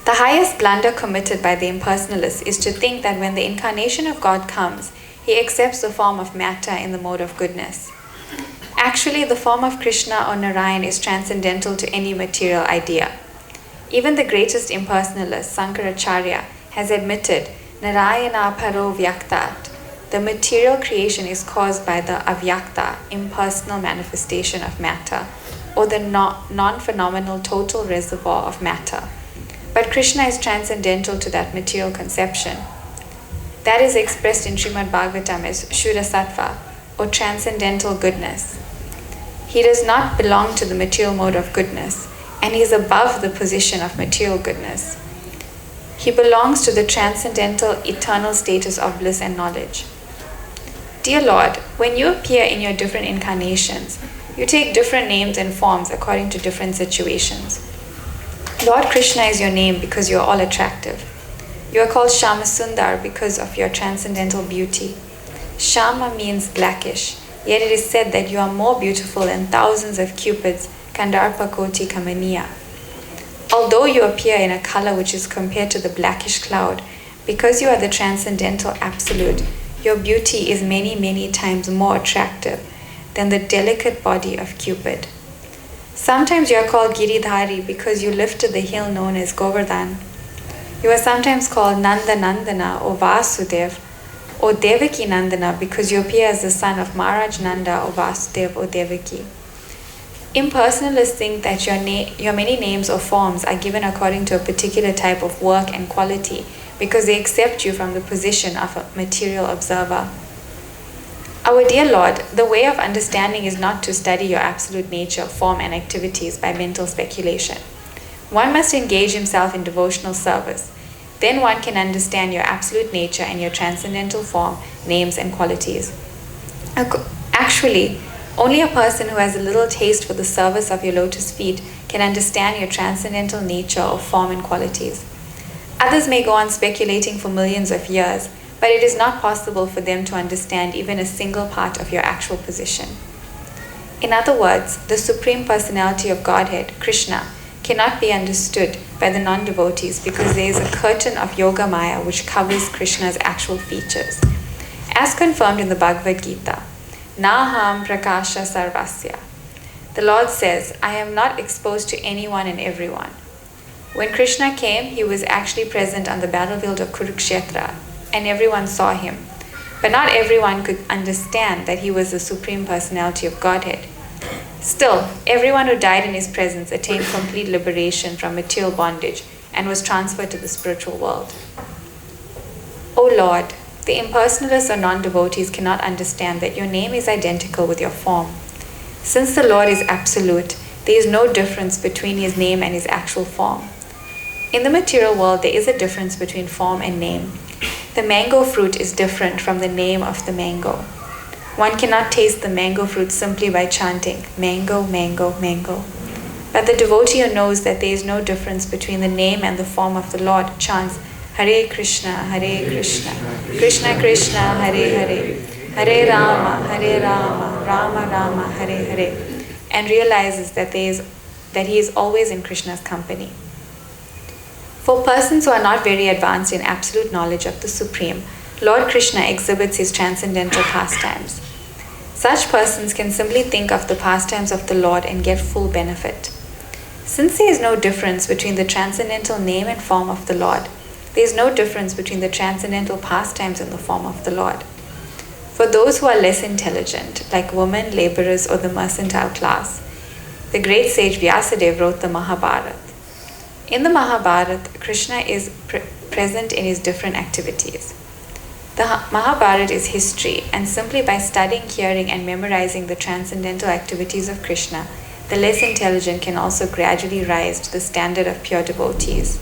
The highest blunder committed by the impersonalists is to think that when the incarnation of God comes, he accepts the form of matter in the mode of goodness. Actually, the form of Krishna or Narayan is transcendental to any material idea. Even the greatest impersonalist, Sankaracharya, has admitted Narayana Paro Vyaktat. The material creation is caused by the avyakta, impersonal manifestation of matter, or the non-phenomenal total reservoir of matter. But Krishna is transcendental to that material conception. That is expressed in Srimad Bhagavatam as Shuddha Sattva, or transcendental goodness. He does not belong to the material mode of goodness, and he is above the position of material goodness. He belongs to the transcendental eternal status of bliss and knowledge. Dear Lord, when you appear in your different incarnations, you take different names and forms according to different situations. Lord Krishna is your name because you are all attractive. You are called Shama Sundar because of your transcendental beauty. Shama means blackish, yet it is said that you are more beautiful than thousands of cupids, Kandarpa Koti Kamaniya. Although you appear in a color which is compared to the blackish cloud, because you are the transcendental absolute, Your beauty is many, many times more attractive than the delicate body of Cupid. Sometimes you are called Giridhari because you lifted the hill known as Govardhan. You are sometimes called Nanda Nandana or Vasudev or Devaki Nandana because you appear as the son of Maharaj Nanda or Vasudev or Devaki. Impersonalists think that your many names or forms are given according to a particular type of work and quality because they accept you from the position of a material observer. Our dear Lord, the way of understanding is not to study your absolute nature, form, and activities by mental speculation. One must engage himself in devotional service. Then one can understand your absolute nature and your transcendental form, names, and qualities. Actually, only a person who has a little taste for the service of your lotus feet can understand your transcendental nature or form and qualities. Others may go on speculating for millions of years, but it is not possible for them to understand even a single part of your actual position. In other words, the Supreme Personality of Godhead, Krishna, cannot be understood by the non-devotees because there is a curtain of Yoga Maya which covers Krishna's actual features. As confirmed in the Bhagavad-Gita, Naham Prakasha Sarvasya. The Lord says, I am not exposed to anyone and everyone. When Krishna came, he was actually present on the battlefield of Kurukshetra, and everyone saw him. But not everyone could understand that he was the Supreme Personality of Godhead. Still, everyone who died in his presence attained complete liberation from material bondage and was transferred to the spiritual world. O Lord, the impersonalists or non-devotees cannot understand that your name is identical with your form. Since the Lord is absolute, there is no difference between his name and his actual form. In the material world, there is a difference between form and name. The mango fruit is different from the name of the mango. One cannot taste the mango fruit simply by chanting, mango, mango, mango. But the devotee who knows that there is no difference between the name and the form of the Lord chants, Hare Krishna, Krishna Krishna, Hare Hare, Hare Rama, Rama Rama, Hare Hare, and realizes that he is always in Krishna's company. For persons who are not very advanced in absolute knowledge of the Supreme, Lord Krishna exhibits his transcendental pastimes. Such persons can simply think of the pastimes of the Lord and get full benefit. Since there is no difference between the transcendental name and form of the Lord, there is no difference between the transcendental pastimes and the form of the Lord. For those who are less intelligent, like women, laborers, or the mercantile class, the great sage Vyasadeva wrote the Mahabharata. In the Mahabharata, Krishna is present in his different activities. The Mahabharata is history, and simply by studying, hearing, and memorizing the transcendental activities of Krishna, the less intelligent can also gradually rise to the standard of pure devotees.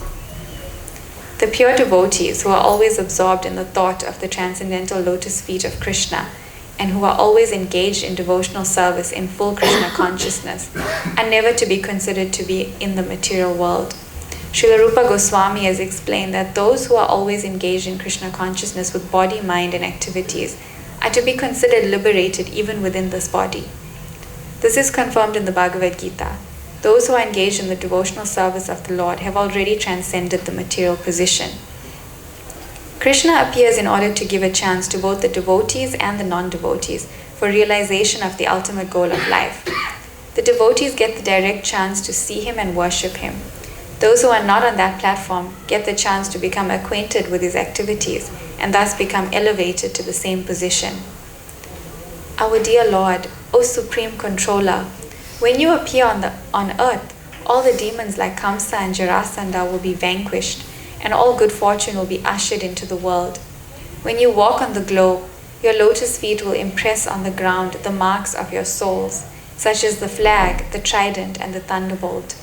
The pure devotees, who are always absorbed in the thought of the transcendental lotus feet of Krishna, and who are always engaged in devotional service in full Krishna consciousness, are never to be considered to be in the material world. Srila Rupa Goswami has explained that those who are always engaged in Krishna consciousness with body, mind, and activities are to be considered liberated even within this body. This is confirmed in the Bhagavad-Gita. Those who are engaged in the devotional service of the Lord have already transcended the material position. Krishna appears in order to give a chance to both the devotees and the non-devotees for realization of the ultimate goal of life. The devotees get the direct chance to see him and worship him. Those who are not on that platform get the chance to become acquainted with his activities and thus become elevated to the same position. Our dear Lord, O Supreme Controller, when you appear on earth, all the demons like Kamsa and Jarasandha will be vanquished, and all good fortune will be ushered into the world. When you walk on the globe, your lotus feet will impress on the ground the marks of your souls, such as the flag, the trident, and the thunderbolt.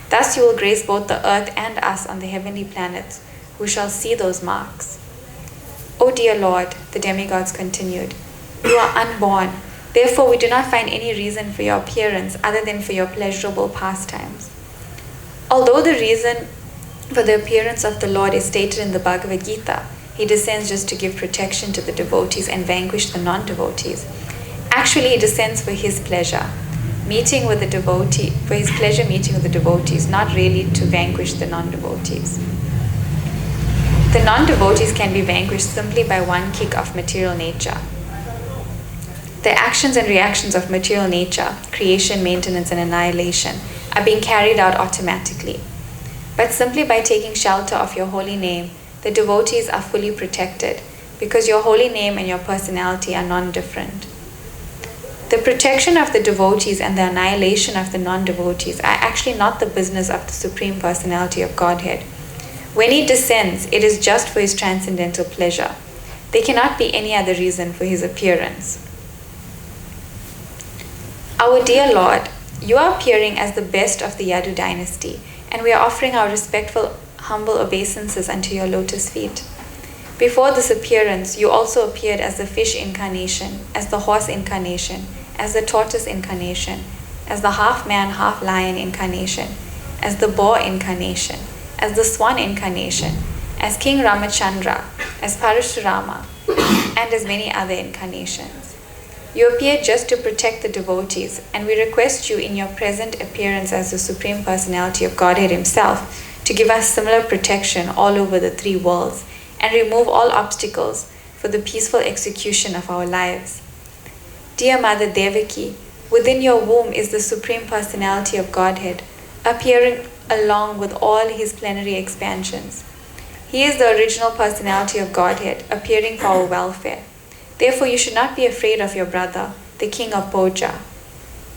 Thus you will grace both the earth and us on the heavenly planets, who shall see those marks. O dear Lord, the demigods continued, you are unborn. Therefore, we do not find any reason for your appearance other than for your pleasurable pastimes. Although the reason for the appearance of the Lord is stated in the Bhagavad-Gita, he descends just to give protection to the devotees and vanquish the non-devotees. Actually, he descends for his pleasure, meeting with the devotee, for his pleasure meeting with the devotees, not really to vanquish the non-devotees. The non-devotees can be vanquished simply by one kick of material nature. The actions and reactions of material nature, creation, maintenance, and annihilation, are being carried out automatically. But simply by taking shelter of your holy name, the devotees are fully protected, because your holy name and your personality are non-different. The protection of the devotees and the annihilation of the non-devotees are actually not the business of the Supreme Personality of Godhead. When he descends, it is just for his transcendental pleasure. There cannot be any other reason for his appearance. Our dear Lord, you are appearing as the best of the Yadu dynasty, and we are offering our respectful, humble obeisances unto your lotus feet. Before this appearance, you also appeared as the fish incarnation, as the horse incarnation, as the tortoise incarnation, as the half-man, half-lion incarnation, as the boar incarnation, as the swan incarnation, as King Ramachandra, as Parashurama, and as many other incarnations. You appeared just to protect the devotees, and we request you in your present appearance as the Supreme Personality of Godhead Himself to give us similar protection all over the three worlds and remove all obstacles for the peaceful execution of our lives. Dear Mother Devaki, within your womb is the Supreme Personality of Godhead, appearing along with all His plenary expansions. He is the original Personality of Godhead, appearing for our welfare. Therefore, you should not be afraid of your brother, the King of Boja.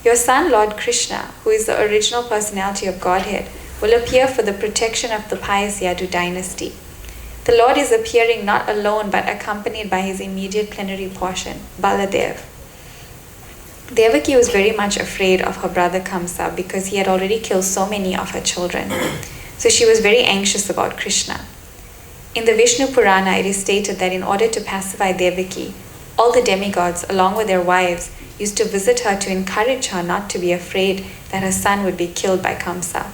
Your son, Lord Krishna, who is the original Personality of Godhead, will appear for the protection of the pious Yadu dynasty. The Lord is appearing not alone but accompanied by his immediate plenary portion, Baladev. Devaki was very much afraid of her brother Kamsa because he had already killed so many of her children. So she was very anxious about Krishna. In the Vishnu Purana, it is stated that in order to pacify Devaki, all the demigods, along with their wives, used to visit her to encourage her not to be afraid that her son would be killed by Kamsa.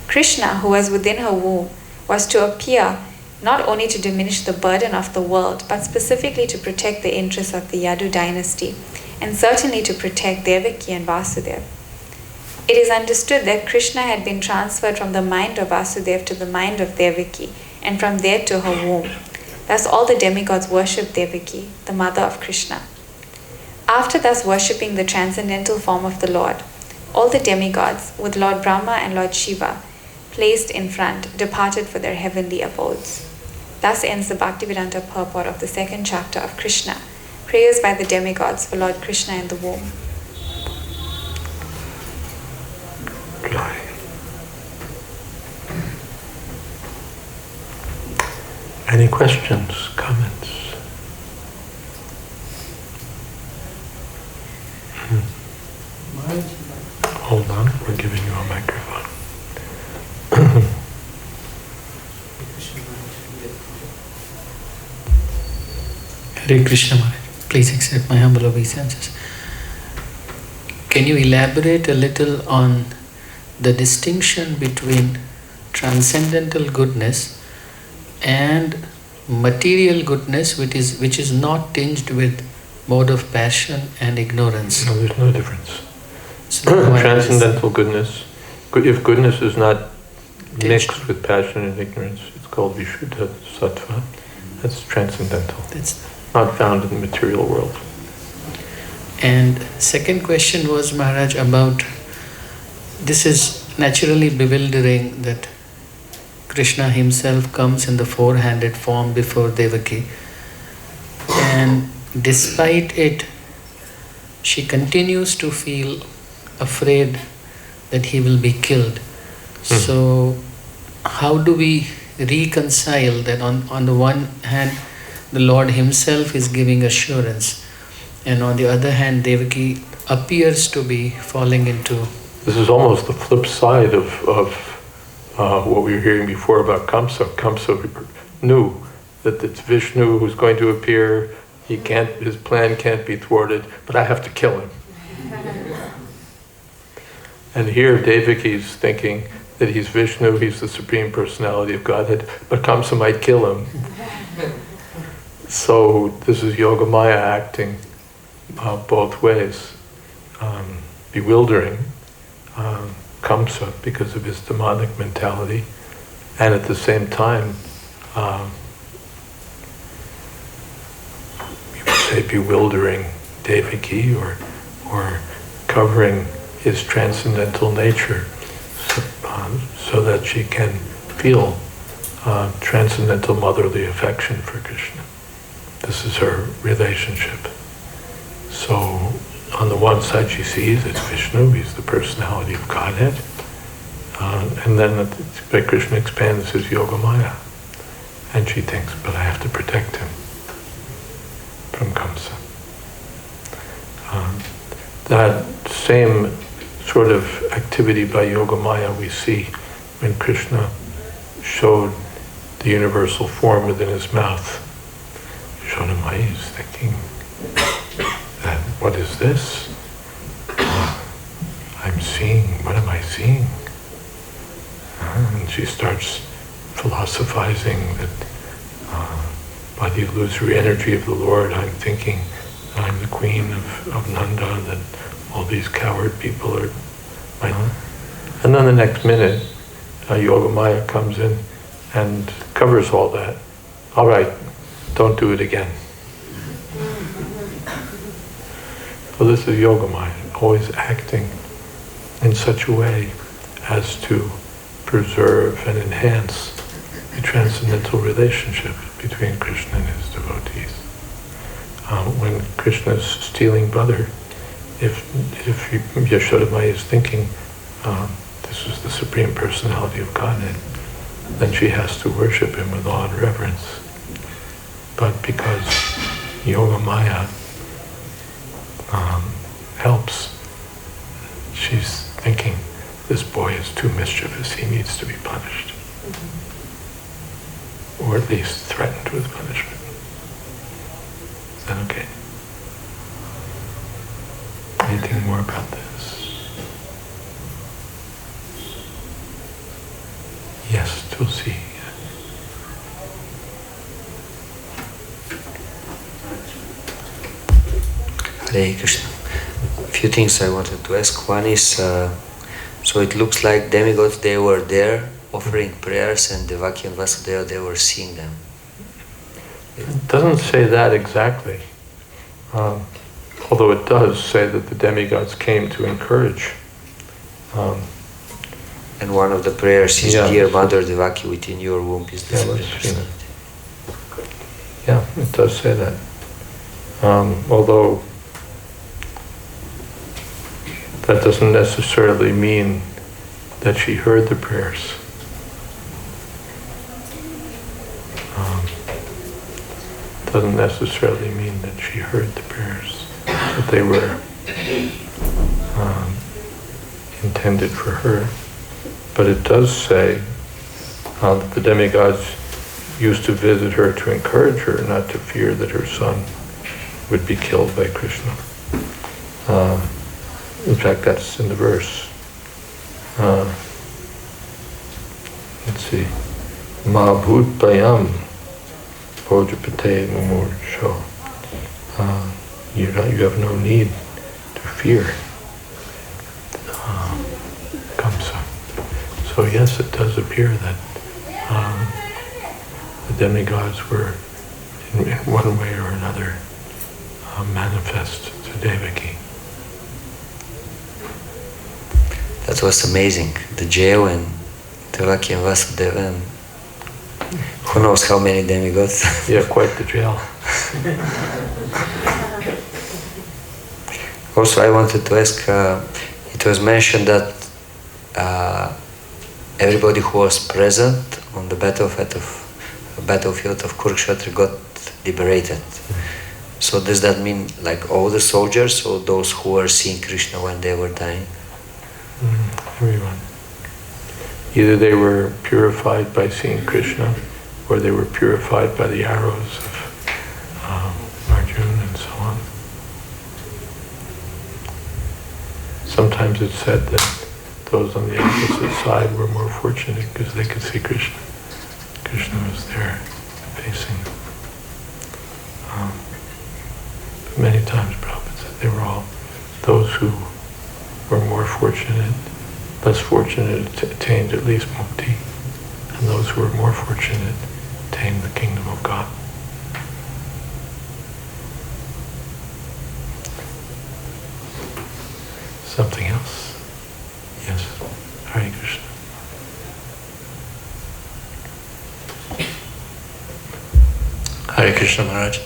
Krishna, who was within her womb, was to appear not only to diminish the burden of the world, but specifically to protect the interests of the Yadu dynasty, and certainly to protect Devaki and Vasudeva. It is understood that Krishna had been transferred from the mind of Vasudeva to the mind of Devaki, and from there to her womb. Thus all the demigods worshipped Devaki, the mother of Krishna. After thus worshipping the transcendental form of the Lord, all the demigods, with Lord Brahma and Lord Shiva placed in front, departed for their heavenly abodes. Thus ends the Bhaktivedanta purport of the second chapter of Krishna, prayers by the demigods for Lord Krishna in the womb. Any questions, comments? Hold on, we're giving you a microphone. Hare Krishna Maharaj, please accept my humble obeisances. Can you elaborate a little on the distinction between transcendental goodness and material goodness, which is not tinged with mode of passion and ignorance? No, there's no difference. So Transcendental goodness, if goodness is not mixed with passion and ignorance, it's called Vishuddha Sattva. That's transcendental. That's not found in the material world. And second question was, Maharaj, about this is naturally bewildering that Krishna himself comes in the four-handed form before Devaki, and despite it, she continues to feel afraid that he will be killed. So how do we reconcile that on the one hand the Lord himself is giving assurance, and on the other hand Devaki appears to be falling into... This is almost the flip side of what we were hearing before about Kamsa. Kamsa knew that it's Vishnu who's going to appear, his plan can't be thwarted, but I have to kill him. And here Devaki's thinking that he's Vishnu, he's the Supreme Personality of Godhead, but Kamsa might kill him. So this is Yogamaya acting both ways, bewildering Kamsa because of his demonic mentality, and at the same time you would say, bewildering Devaki, or covering his transcendental nature, so that she can feel transcendental motherly affection for Krishna. This is her relationship. So on the one side she sees it's Vishnu, he's the personality of Godhead, and then Krishna expands his Yogamaya, and she thinks, but I have to protect him from Kamsa. That same sort of activity by Yogamaya we see when Krishna showed the universal form within his mouth. Yashodamaya is thinking that, what is this? I'm seeing, what am I seeing? And she starts philosophizing that by the illusory energy of the Lord, I'm thinking that I'm the queen of Nanda, that all these coward people are my... And then the next minute, Yogamaya comes in and covers all that. All right, don't do it again. So this is Yogamaya, always acting in such a way as to preserve and enhance the transcendental relationship between Krishna and his devotees. When Krishna is stealing butter, if Yashodamaya is thinking, this is the Supreme Personality of Godhead, then she has to worship him with awe and reverence. But because Yogamaya helps, she's thinking, this boy is too mischievous, he needs to be punished. Or at least threatened with punishment. Is that okay? Anything more about this? Yes, Tulsi. Hare Krishna. A few things I wanted to ask. One is, so it looks like demigods, they were there offering prayers, and Devaki and Vasudeva, they were seeing them. It doesn't say that exactly. Although it does say that the demigods came to encourage. And one of the prayers is, Dear Mother Devaki, within your womb is the Supreme Personality. Yeah, it does say that. Although that doesn't necessarily mean that she heard the prayers. Doesn't necessarily mean that she heard the prayers, that they were intended for her. But it does say that the demigods used to visit her to encourage her not to fear that her son would be killed by Krishna. In fact, that's in the verse. Let's see. Ma bhutayam Bhojapate Mumurcho. You have no need to fear Kamsa. So yes, it does appear that the demigods were, in one way or another, manifest to Devaki. That was amazing. The jail and Devaki and Vasudeva, and who knows how many demigods. Yeah, quite the jail. Also, I wanted to ask, it was mentioned that everybody who was present on the battlefield of Kurukshetra got liberated. So does that mean like all the soldiers, or those who were seeing Krishna when they were dying? Everyone. Either they were purified by seeing Krishna, or they were purified by the arrows of Arjuna and so on. Sometimes it's said that those on the opposite side were more fortunate because they could see Krishna. Krishna was there facing them. Many times Prabhupada said they were all those who were more fortunate, less fortunate attained at least mukti, and those who were more fortunate attain the kingdom of God. Something else? Yes. Hare Krishna. Hare Krishna Maharaj.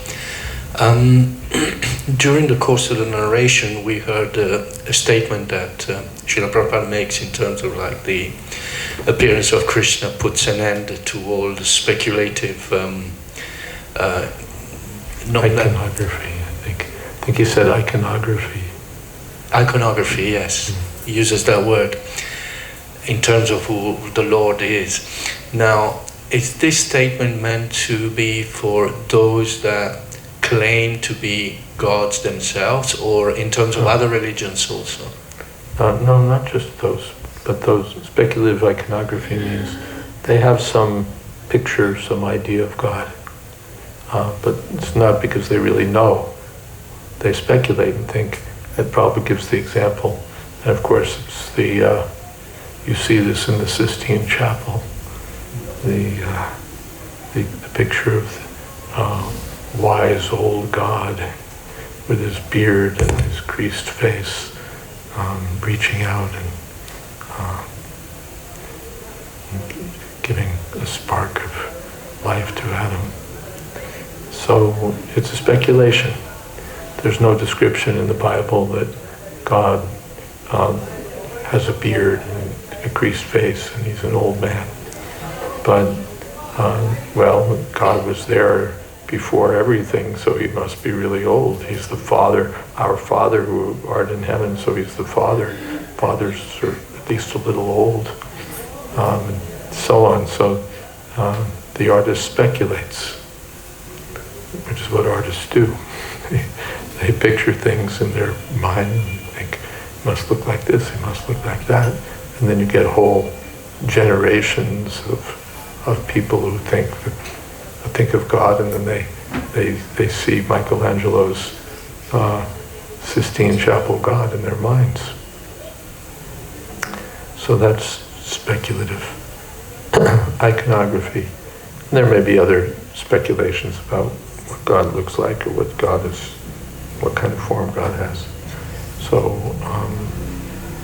During the course of the narration, we heard a statement that Srila Prabhupada makes in terms of like the appearance of Krishna puts an end to all the speculative iconography, I think he said iconography. Iconography, yes. He uses that word in terms of who the Lord is. Now, is this statement meant to be for those that claim to be gods themselves, or in terms of other religions also? No, not just those, but those speculative iconography means they have some picture, some idea of God, but it's not because they really know. They speculate and think. That Prabhupada gives the example, and of course it's the you see this in the Sistine Chapel, the picture of wise old God with his beard and his creased face, reaching out and giving a spark of life to Adam. So it's a speculation. There's no description in the Bible that God has a beard and a creased face and he's an old man. But, well, God was there before everything, so he must be really old. He's the Father, our Father who art in heaven, so he's the Father. Father's at least a little old, and so on. So the artist speculates, which is what artists do. They picture things in their mind and think, it must look like this, it must look like that. And then you get whole generations of people who think of God, and then they see Michelangelo's Sistine Chapel God in their minds. So that's speculative iconography. And there may be other speculations about what God looks like, or what kind of form God has. So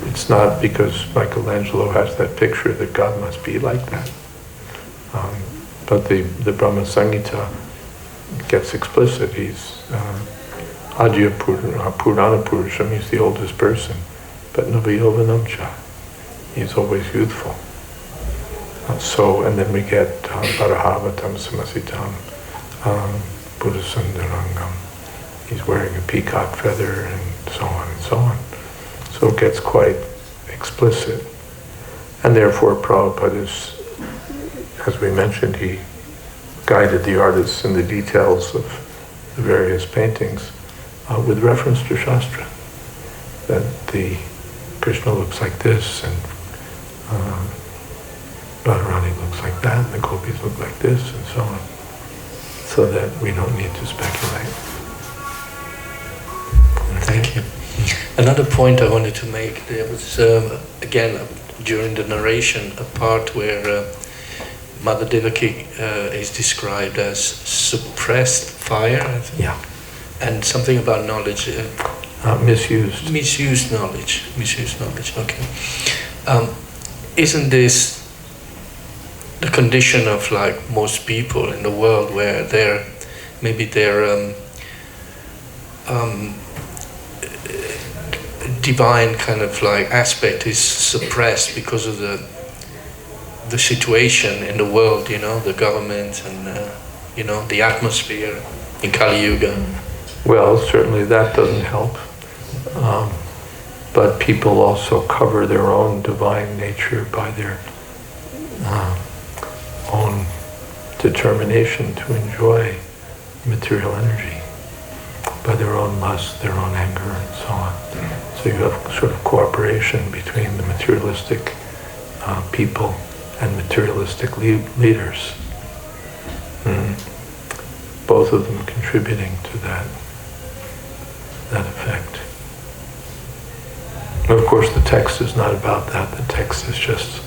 it's not because Michelangelo has that picture that God must be like that. But the Brahma Samhita gets explicit. He's Adya Purana Purusham, he's the oldest person, but Navayovanamcha, he's always youthful. And then we get Parahavatam Samasitam, Buddhasundarangam. He's wearing a peacock feather, and so on and so on. So it gets quite explicit. And therefore Prabhupada is, as we mentioned, he guided the artists in the details of the various paintings with reference to Shastra. That the Krishna looks like this, and Radharani looks like that, and the gopis look like this, and so on. So that we don't need to speculate. Thank you. Another point I wanted to make, there was, again, during the narration, a part where Mother Devaki is described as suppressed fire, I think. Yeah. And something about knowledge. Misused. Misused knowledge, okay. Isn't this the condition of like most people in the world, where their divine kind of like aspect is suppressed because of the situation in the world, the government and the atmosphere in Kali Yuga? Well, certainly that doesn't help. But people also cover their own divine nature by their own determination to enjoy material energy, by their own lust, their own anger, and so on. So you have sort of cooperation between the materialistic people and materialistic leaders. Both of them contributing to that effect. Of course, the text is not about that. The text is just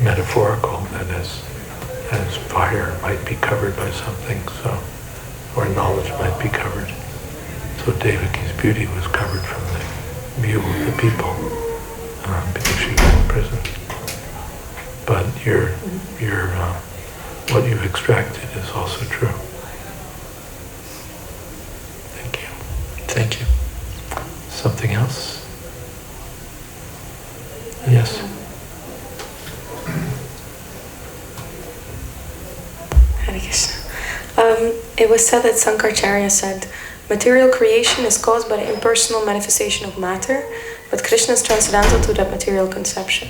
metaphorical. That is, as fire might be covered by something, so, or knowledge might be covered. So Devaki's beauty was covered from the view of the people because she was in prison. But what you've extracted is also true. Thank you. Thank you. Something else? Yes. Hare Krishna. It was said that Sankaracharya said, material creation is caused by the impersonal manifestation of matter, but Krishna is transcendental to that material conception.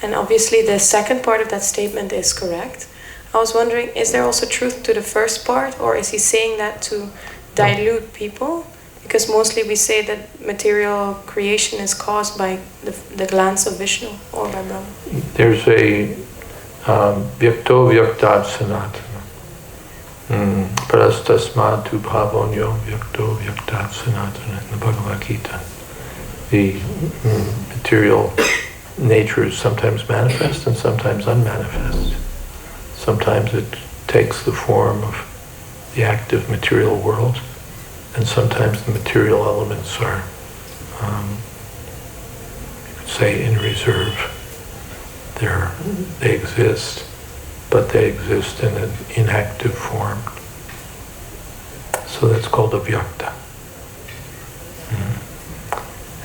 And obviously the second part of that statement is correct. I was wondering, is there also truth to the first part, or is he saying that to dilute people? Because mostly we say that material creation is caused by the glance of Vishnu or by Brahma. There's a vyakto vyaktat sanatana. Parastasmatu bhavonyo vyakto vyaktat sanatana in the Bhagavad-Gita. The material nature is sometimes manifest and sometimes unmanifest. Sometimes it takes the form of the active material world, and sometimes the material elements are, you could say, in reserve. They exist, but they exist in an inactive form. So that's called a vyakta.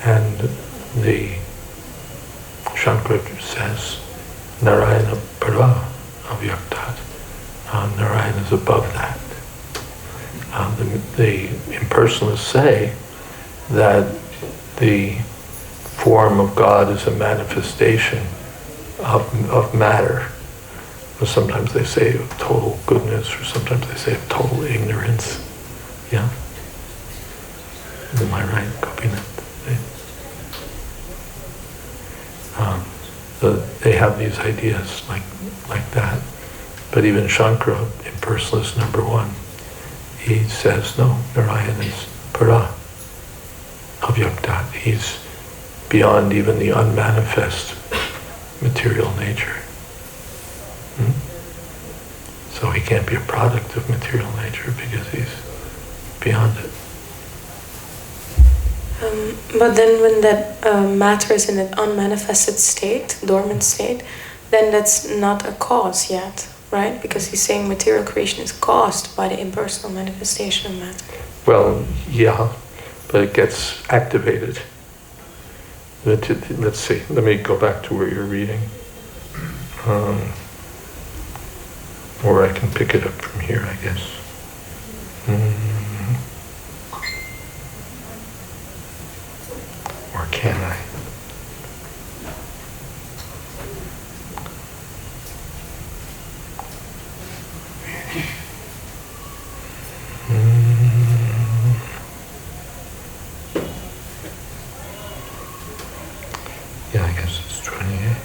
And the Shankara says, Narayana para avyaktat. Narayana is above that. The impersonalists say that the form of God is a manifestation of matter. Or sometimes they say of total goodness, or sometimes they say of total ignorance. Yeah? Am I right, Gopinath? They have these ideas like that. But even Shankara, impersonalist number one, he says, no, Narayana is para, avyaktat. He's beyond even the unmanifest material nature. So he can't be a product of material nature because he's beyond it. But then when that matter is in an unmanifested state, dormant state, then that's not a cause yet, right? Because he's saying material creation is caused by the impersonal manifestation of matter. Well, yeah, but it gets activated. Let's see, let me go back to where you're reading. Or I can pick it up from here, I guess. Or can I? Yeah, I guess it's 28.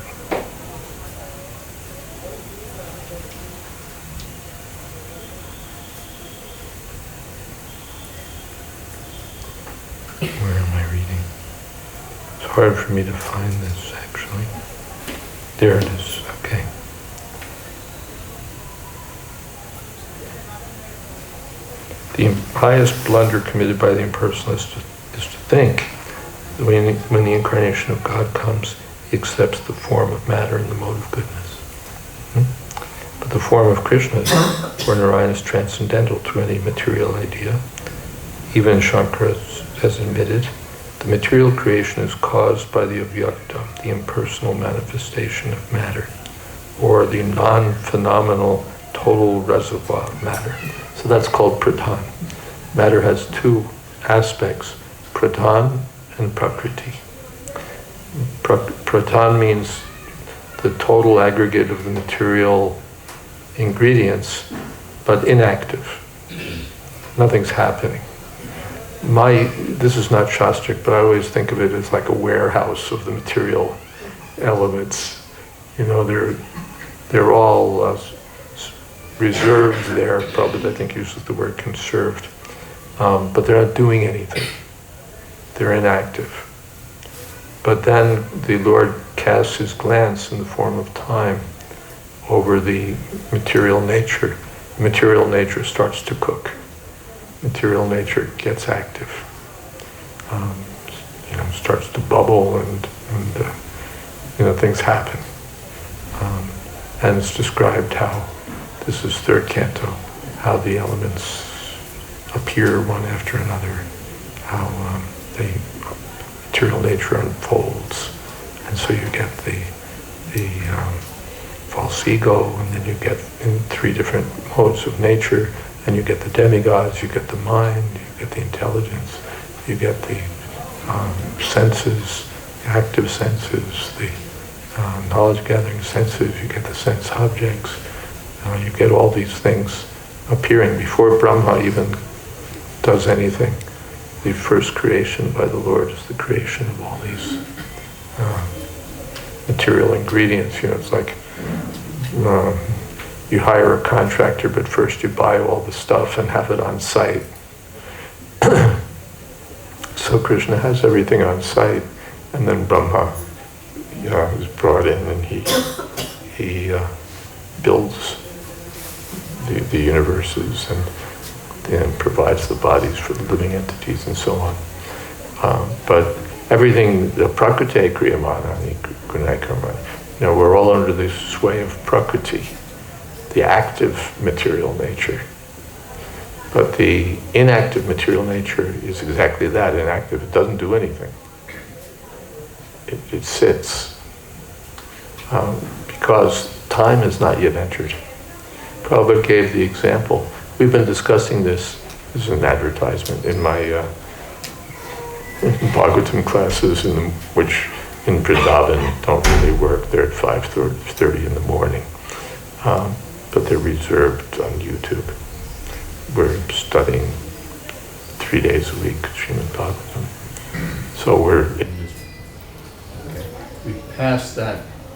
Where am I reading? It's hard for me to find this, actually. There it is, okay. The highest blunder committed by the impersonalist is to think that when the incarnation of God comes, he accepts the form of matter and the mode of goodness. But the form of Krishna, or Narayana, is transcendental to any material idea. Even Shankara has admitted, the material creation is caused by the avyakta, the impersonal manifestation of matter, or the non-phenomenal total reservoir of matter. So that's called pradhan. Matter has two aspects, pradhan and prakriti. Pradhan means the total aggregate of the material ingredients, but inactive. Nothing's happening. This is not Shastric, but I always think of it as like a warehouse of the material elements. You know, they're all reserved there. Prabhupada, I think, uses the word conserved, but they're not doing anything. They're inactive. But then the Lord casts his glance in the form of time, over the material nature. Material nature starts to cook. Material nature gets active. Starts to bubble and things happen. And it's described how, this is third canto, how the elements appear one after another, how the material nature unfolds. And so you get the false ego, and then you get in three different modes of nature, and you get the demigods, you get the mind, you get the intelligence, you get the senses, the active senses, the knowledge-gathering senses, you get the sense objects, you get all these things appearing before Brahma even does anything. The first creation by the Lord is the creation of all these material ingredients. It's like you hire a contractor, but first you buy all the stuff and have it on site. So Krishna has everything on site, and then Brahma is brought in, and he builds the universes and provides the bodies for the living entities and so on. But everything, the Prakriti Kriyamanani, we're all under the sway of Prakriti, the active material nature. But the inactive material nature is exactly that, inactive. It doesn't do anything. It sits. Because time has not yet entered. Prabhupada gave the example. We've been discussing this as an advertisement in my Bhagavatam classes, which in Vrindavan don't really work. They're at 5:30 in the morning. But they're reserved on YouTube. We're studying 3 days a week, Srimad Bhagavatam. So we're in this. We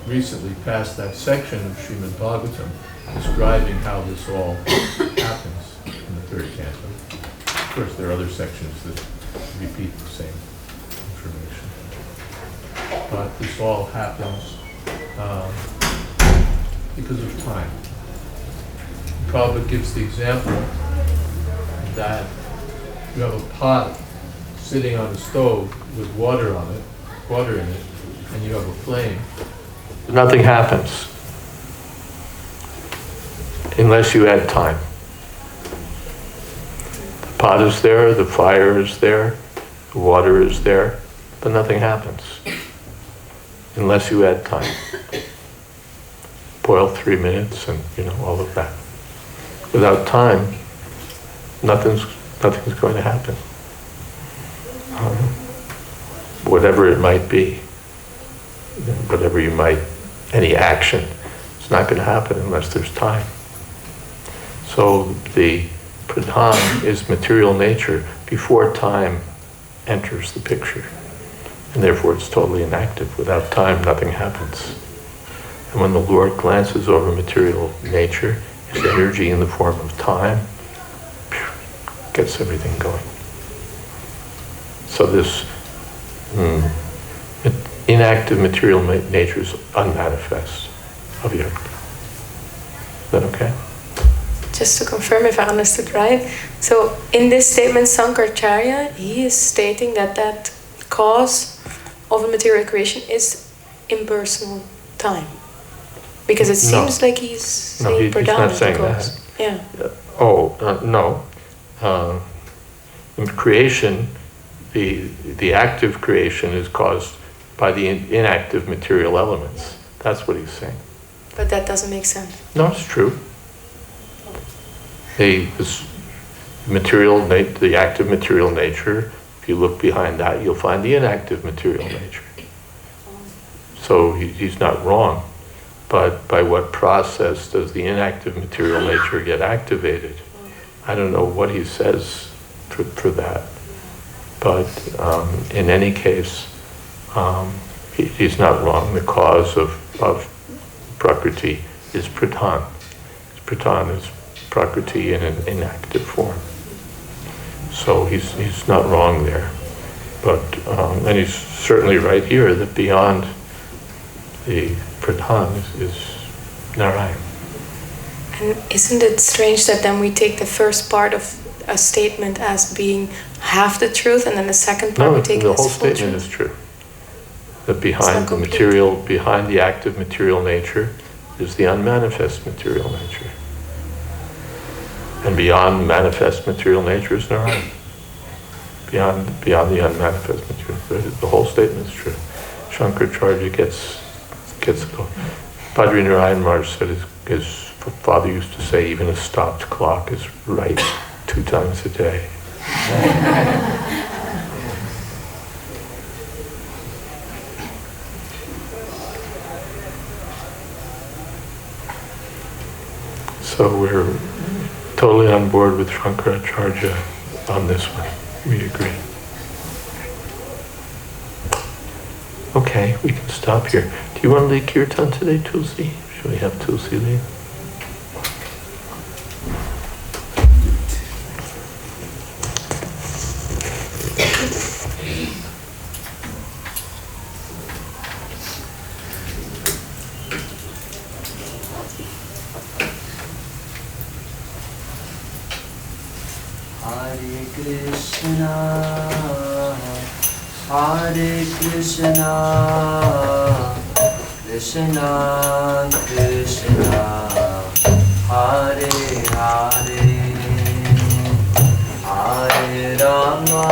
recently passed that section of Srimad Bhagavatam describing how this all happens in the third canto. Of course, there are other sections that repeat the same information. But this all happens because of time. Prabhupada gives the example that you have a pot sitting on a stove with water in it, and you have a flame. Nothing happens unless you add time. The pot is there, the fire is there, the water is there, but nothing happens unless you add time. Boil 3 minutes and all of that. Without time, nothing's going to happen. Whatever it might be, any action, it's not going to happen unless there's time. So the pradhan is material nature before time enters the picture. And therefore it's totally inactive. Without time, nothing happens. And when the Lord glances over material nature, his energy in the form of time gets everything going. So this inactive material nature is unmanifest, avyakta. Is that okay? Just to confirm if I understood right, so in this statement, Sankaracharya, he is stating that cause of a material creation is impersonal time. Because it seems like he's saying he's not saying that. Yeah. No. In creation, the active creation is caused by the inactive material elements. That's what he's saying. But that doesn't make sense. No, it's true. The active material nature, if you look behind that, you'll find the inactive material nature. So he's not wrong. But by what process does the inactive material nature get activated? I don't know what he says for that. But in any case, he's not wrong. The cause of Prakriti is pradhan. Pradhan is Prakriti in an inactive form. So he's not wrong there. But and he's certainly right here that beyond the pradhan is Narayan. And isn't it strange that then we take the first part of a statement as being half the truth, and then the second part we take the as whole full statement truth? is true. That behind the material, behind the active material nature, is the unmanifest material nature. And beyond manifest material nature is Narayan. Beyond the unmanifest material. The whole statement is true. Shankaracharya gets it going. Padri Narayan Maharaj said his father used to say even a stopped clock is right 2 times a day. So we're totally on board with Shankaracharya on this one. We agree. Okay, we can stop here. Do you want to lead kirtan today, Tulsi? Should we have Tulsi lead? Hare Krishna, Krishna Krishna, Hare Hare, Hare Rama,